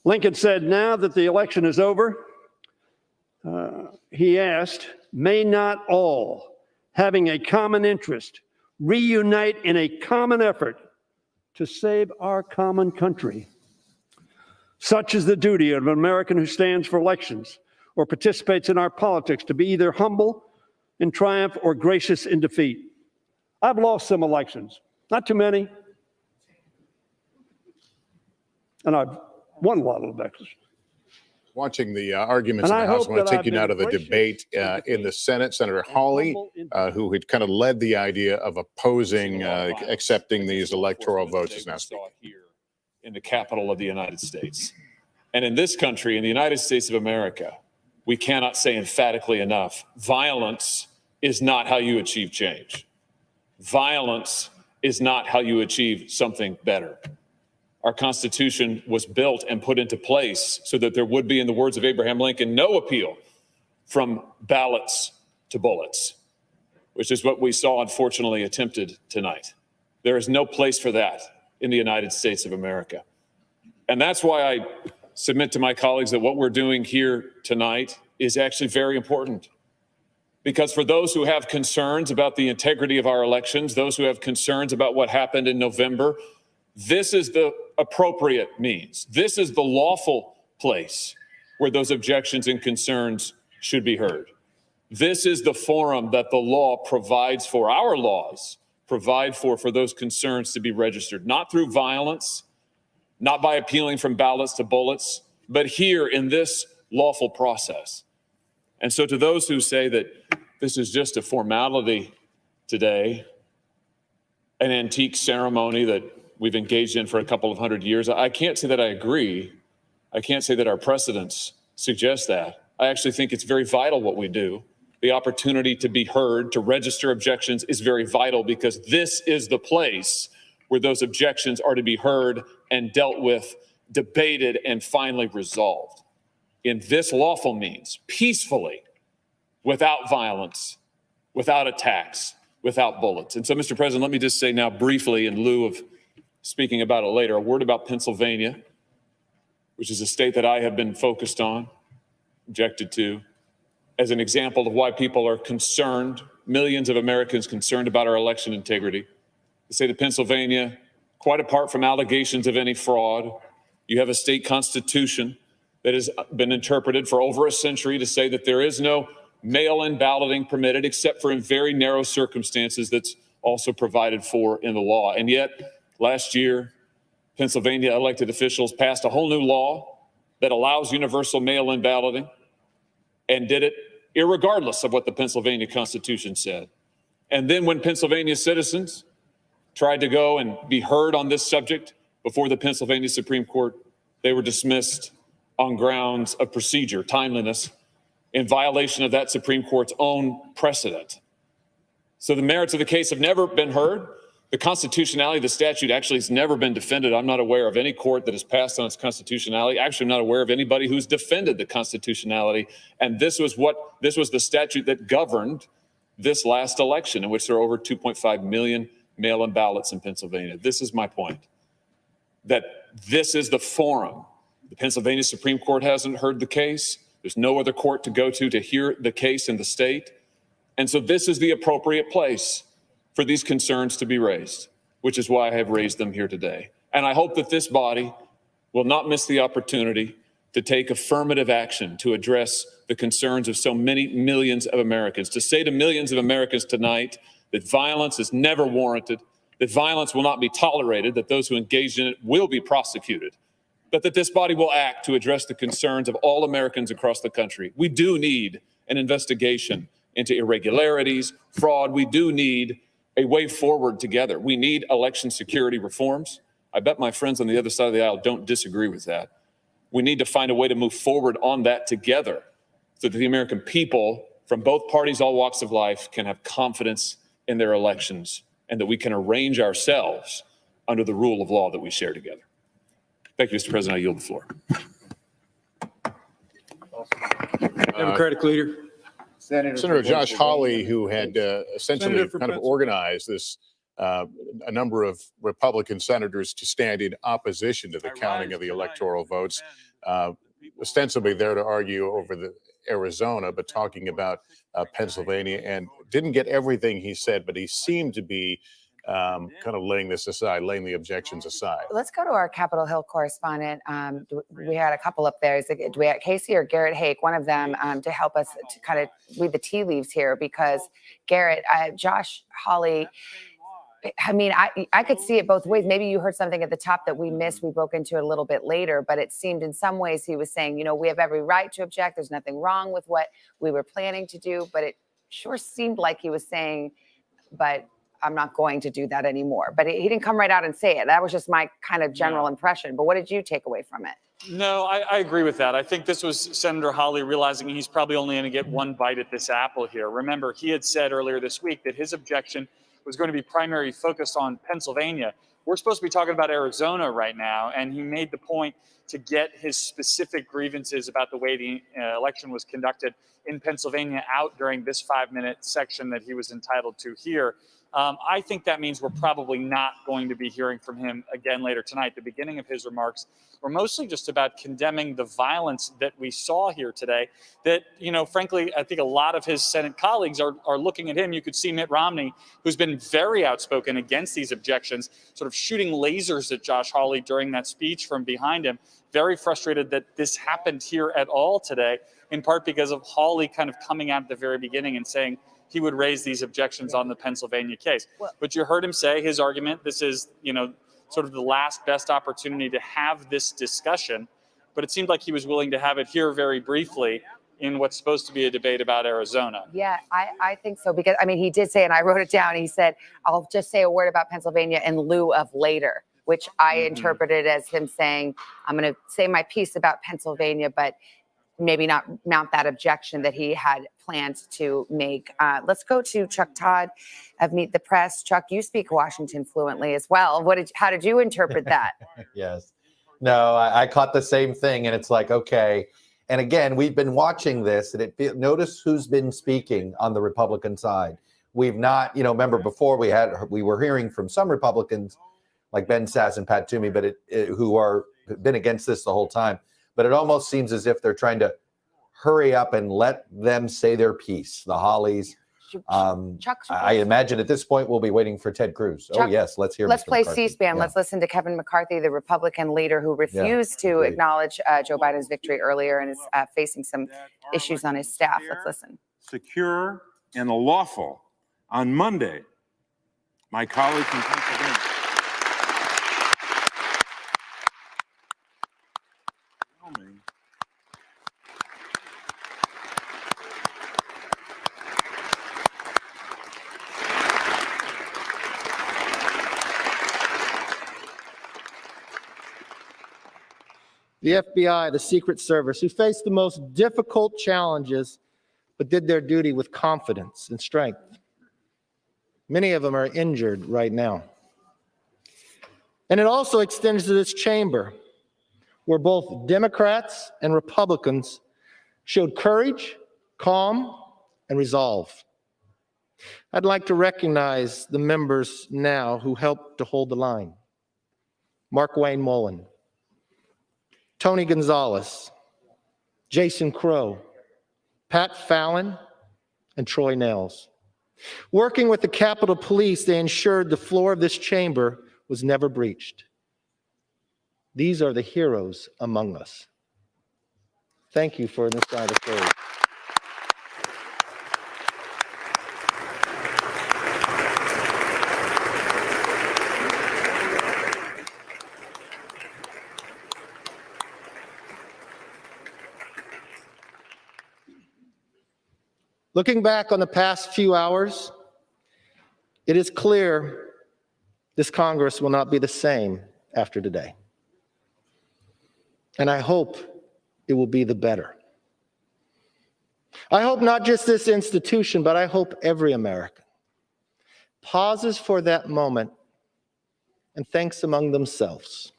Lincoln said, now that the election is over, he asked, may not all having a common interest, reunite in a common effort to save our common country. Such is the duty of an American who stands for elections or participates in our politics, to be either humble in triumph or gracious in defeat. I've lost some elections, not too many, and I've won a lot of elections. Watching the arguments in the House, I want to take you now to the debate in the Senate. Senator Hawley, who had kind of led the idea of opposing accepting these electoral votes, is now speaking. Here in the capital of the United States. And in this country, in the United States of America, we cannot say emphatically enough, violence is not how you achieve change. Violence is not how you achieve something better. Our Constitution was built and put into place so that there would be, in the words of Abraham Lincoln, no appeal from ballots to bullets, which is what we saw, unfortunately, attempted tonight. There is no place for that in the United States of America. And that's why I submit to my colleagues that what we're doing here tonight is actually very important. Because for those who have concerns about the integrity of our elections, those who have concerns about what happened in November, this is the appropriate means. This is the lawful place where those objections and concerns should be heard. This is the forum that the law provides for, our laws provide for those concerns to be registered, not through violence, not by appealing from ballots to bullets, but here in this lawful process. And so to those who say that this is just a formality today, an antique ceremony that we've engaged in for a couple of hundred years, I can't say that I agree. I can't say that our precedents suggest that. I actually think it's very vital what we do. The opportunity to be heard, to register objections is very vital, because this is the place where those objections are to be heard and dealt with, debated, and finally resolved in this lawful means, peacefully, without violence, without attacks, without bullets. And so, Mr. President, let me just say now briefly, in lieu of speaking about it later, a word about Pennsylvania, which is a state that I have been focused on, objected to, as an example of why people are concerned, millions of Americans concerned about our election integrity. The state of Pennsylvania, quite apart from allegations of any fraud, you have a state constitution that has been interpreted for over a century to say that there is no mail-in balloting permitted except for in very narrow circumstances that's also provided for in the law. And yet, last year, Pennsylvania elected officials passed a whole new law that allows universal mail-in balloting, and did it irregardless of what the Pennsylvania Constitution said. And then when Pennsylvania citizens tried to go and be heard on this subject before the Pennsylvania Supreme Court, they were dismissed on grounds of procedure, timeliness, in violation of that Supreme Court's own precedent. So the merits of the case have never been heard. The constitutionality of the statute actually has never been defended. I'm not aware of any court that has passed on its constitutionality. Actually, I'm not aware of anybody who's defended the constitutionality. And this was the statute that governed this last election, in which there are over 2.5 million mail-in ballots in Pennsylvania. This is my point, that this is the forum. The Pennsylvania Supreme Court hasn't heard the case. There's no other court to go to hear the case in the state. And so this is the appropriate place for these concerns to be raised, which is why I have raised them here today. And I hope that this body will not miss the opportunity to take affirmative action to address the concerns of so many millions of Americans, to say to millions of Americans tonight that violence is never warranted, that violence will not be tolerated, that those who engage in it will be prosecuted, but that this body will act to address the concerns of all Americans across the country. We do need an investigation into irregularities, fraud. We do need a way forward together. We need election security reforms. I bet my friends on the other side of the aisle don't disagree with that. We need to find a way to move forward on that together so that the American people from both parties, all walks of life, can have confidence in their elections, and that we can arrange ourselves under the rule of law that we share together. Thank you, Mr. President. I yield the floor. Democratic leader. Senator Josh Hawley, who had essentially kind of organized this, a number of Republican senators to stand in opposition to the counting of the electoral votes, ostensibly there to argue over the Arizona, but talking about Pennsylvania, and didn't get everything he said, but he seemed to be kind of laying this aside, laying the objections aside. Let's go to our Capitol Hill correspondent. We had a couple up there. Do we have Casey or Garrett Hake, one of them, to help us to kind of read the tea leaves here? Because Garrett, Josh Hawley, I mean, I could see it both ways. Maybe you heard something at the top that we missed. We broke into it a little bit later, but it seemed in some ways he was saying, you know, we have every right to object. There's nothing wrong with what we were planning to do. But it sure seemed like he was saying, but I'm not going to do that anymore. But he didn't come right out and say it. That was just my kind of general impression. But what did you take away from it? No, I agree with that. I think this was Senator Hawley realizing he's probably only going to get one bite at this apple here. Remember, he had said earlier this week that his objection was going to be primarily focused on Pennsylvania. We're supposed to be talking about Arizona right now, and he made the point to get his specific grievances about the way the election was conducted in Pennsylvania out during this 5-minute section that he was entitled to hear. I think that means we're probably not going to be hearing from him again later tonight. The beginning of his remarks were mostly just about condemning the violence that we saw here today, that, you know, frankly, I think a lot of his Senate colleagues are looking at him. You could see Mitt Romney, who's been very outspoken against these objections, sort of shooting lasers at Josh Hawley during that speech from behind him, very frustrated that this happened here at all today, in part because of Hawley kind of coming out at the very beginning and saying he would raise these objections on the Pennsylvania case. But you heard him say his argument, this is, you know, sort of the last best opportunity to have this discussion. But it seemed like he was willing to have it here very briefly in what's supposed to be a debate about Arizona. Yeah, I think so. Because, I mean, he did say, and I wrote it down, he said, I'll just say a word about Pennsylvania in lieu of later, which I interpreted as him saying, I'm going to say my piece about Pennsylvania, but maybe not mount that objection that he had planned to make. Let's go to Chuck Todd of Meet the Press. Chuck, you speak Washington fluently as well. How did you interpret that? Yes. No, I caught the same thing, and it's like, okay. And again, we've been watching this, and notice who's been speaking on the Republican side. We've not, you know, remember before we were hearing from some Republicans like Ben Sass and Pat Toomey, but who are been against this the whole time. But it almost seems as if they're trying to hurry up and let them say their piece, the Hollies. I imagine at this point we'll be waiting for Ted Cruz. Chuck, oh, yes, let's hear Let's Mr. play McCarthy. C-SPAN. Yeah. Let's listen to Kevin McCarthy, the Republican leader who refused to acknowledge Joe Biden's victory earlier and is facing some issues on his staff. Let's listen. Secure and lawful. On Monday, my colleagues in Pennsylvania the FBI, the Secret Service, who faced the most difficult challenges, but did their duty with confidence and strength. Many of them are injured right now. And it also extends to this chamber, where both Democrats and Republicans showed courage, calm, and resolve. I'd like to recognize the members now who helped to hold the line. Mark Wayne Mullen, Tony Gonzalez, Jason Crow, Pat Fallon, and Troy Nels. Working with the Capitol Police, they ensured the floor of this chamber was never breached. These are the heroes among us. Thank you for this side of courage. Looking back on the past few hours, it is clear this Congress will not be the same after today. And I hope it will be the better. I hope not just this institution, but I hope every American pauses for that moment and thinks among themselves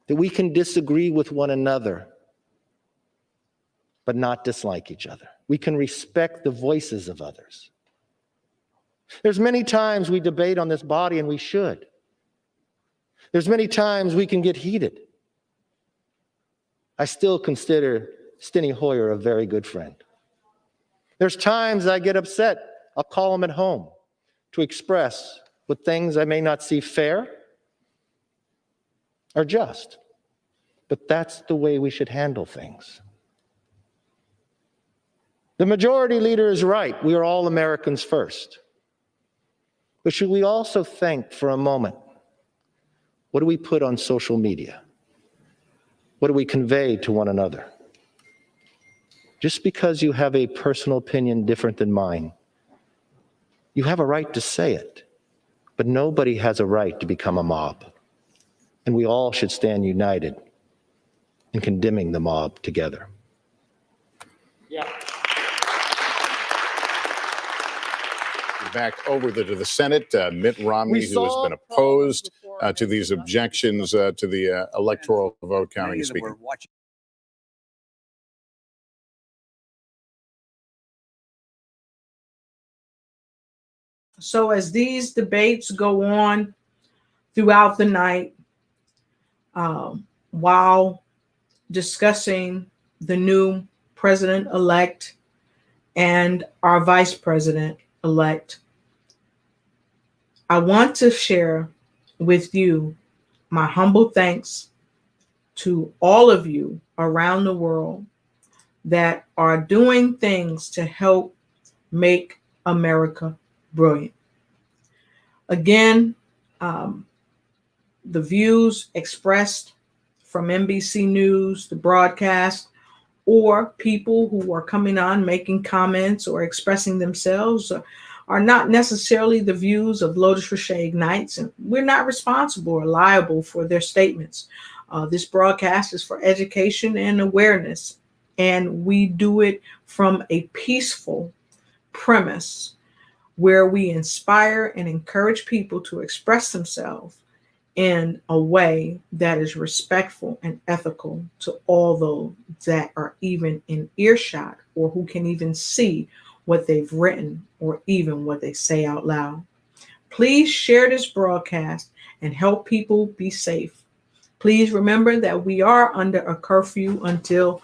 that we can disagree with one another, but not dislike each other. We can respect the voices of others. There's many times we debate on this body, and we should. There's many times we can get heated. I still consider Steny Hoyer a very good friend. There's times I get upset. I'll call him at home to express what things I may not see fair or just. But that's the way we should handle things. The majority leader is right. We are all Americans first. But should we also think for a moment, what do we put on social media? What do we convey to one another? Just because you have a personal opinion different than mine, you have a right to say it, but nobody has a right to become a mob. And we all should stand united in condemning the mob together. Yeah. Back over to the Senate, Mitt Romney, who has been opposed to these objections to the electoral vote counting, speaking. So as these debates go on throughout the night, while discussing the new president-elect and our vice president-elect, I want to share with you my humble thanks to all of you around the world that are doing things to help make America brilliant. Again, the views expressed from NBC News, the broadcast, or people who are coming on making comments or expressing themselves are not necessarily the views of Lotus Richey Ignites, and we're not responsible or liable for their statements. This broadcast is for education and awareness, and we do it from a peaceful premise where we inspire and encourage people to express themselves in a way that is respectful and ethical to all those that are even in earshot or who can even see what they've written or even what they say out loud. Please share this broadcast and help people be safe. Please remember that we are under a curfew until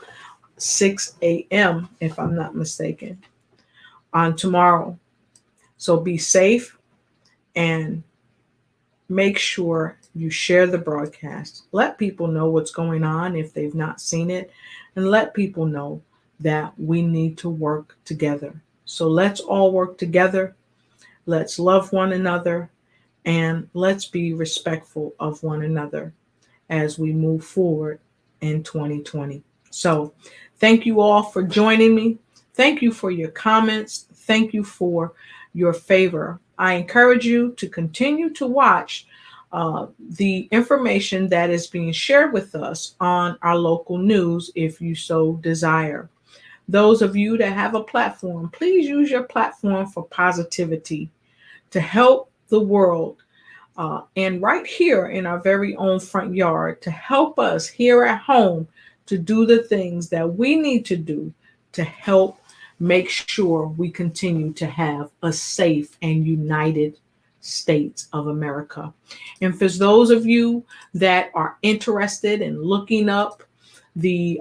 6 a.m., if I'm not mistaken, on tomorrow. So be safe and make sure you share the broadcast. Let people know what's going on if they've not seen it, and let people know that we need to work together. So let's all work together. Let's love one another, and let's be respectful of one another as we move forward in 2020. So thank you all for joining me. Thank you for your comments. Thank you for your favor. I encourage you to continue to watch the information that is being shared with us on our local news if you so desire. Those of you that have a platform, please use your platform for positivity to help the world and right here in our very own front yard to help us here at home to do the things that we need to do to help make sure we continue to have a safe and united States of America. And for those of you that are interested in looking up the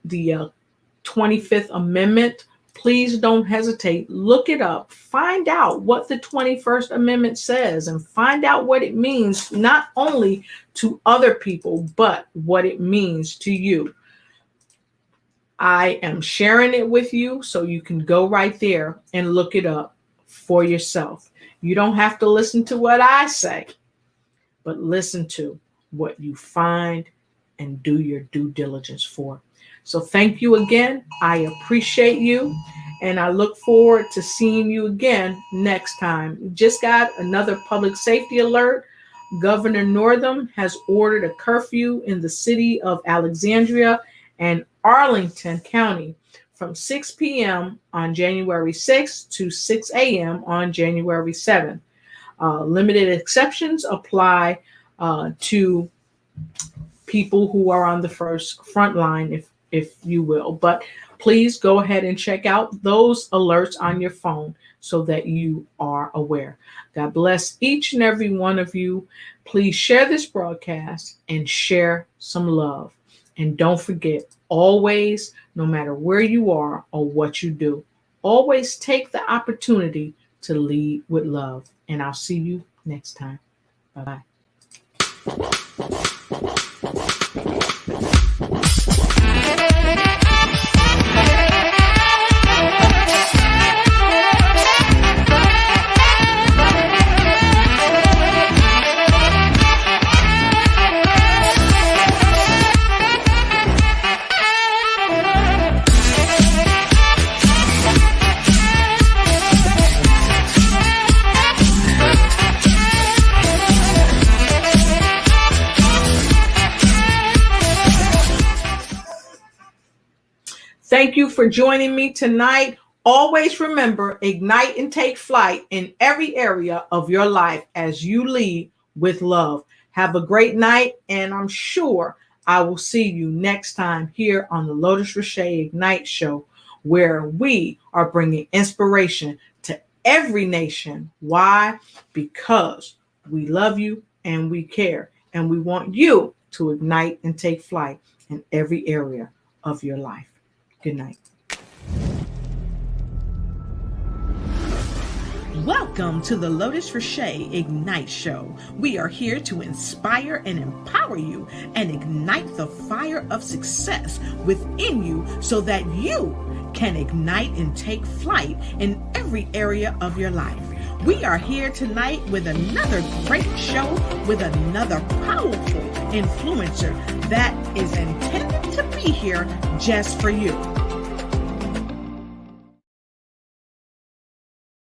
25th Amendment, please don't hesitate. Look it up. Find out what the 21st Amendment says and find out what it means, not only to other people, but what it means to you. I am sharing it with you so you can go right there and look it up for yourself. You don't have to listen to what I say, but listen to what you find and do your due diligence for. So thank you again. I appreciate you, and I look forward to seeing you again next time. We just got another public safety alert. Governor Northam has ordered a curfew in the city of Alexandria and Arlington County from 6 p.m. on January 6th to 6 a.m. on January 7th. Limited exceptions apply to people who are on the front line, if you will. But please go ahead and check out those alerts on your phone so that you are aware. God bless each and every one of you. Please share this broadcast and share some love. And don't forget, always, no matter where you are or what you do, always take the opportunity to lead with love. And I'll see you next time. Bye-bye. Thank you for joining me tonight. Always remember, ignite and take flight in every area of your life as you lead with love. Have a great night, and I'm sure I will see you next time here on the Lotus Richey Ignite Show, where we are bringing inspiration to every nation. Why? Because we love you and we care, and we want you to ignite and take flight in every area of your life. Good night. Welcome to the Lotus Richey Ignite Show. We are here to inspire and empower you and ignite the fire of success within you so that you can ignite and take flight in every area of your life. We are here tonight with another great show with another powerful influencer that is intended to be here just for you.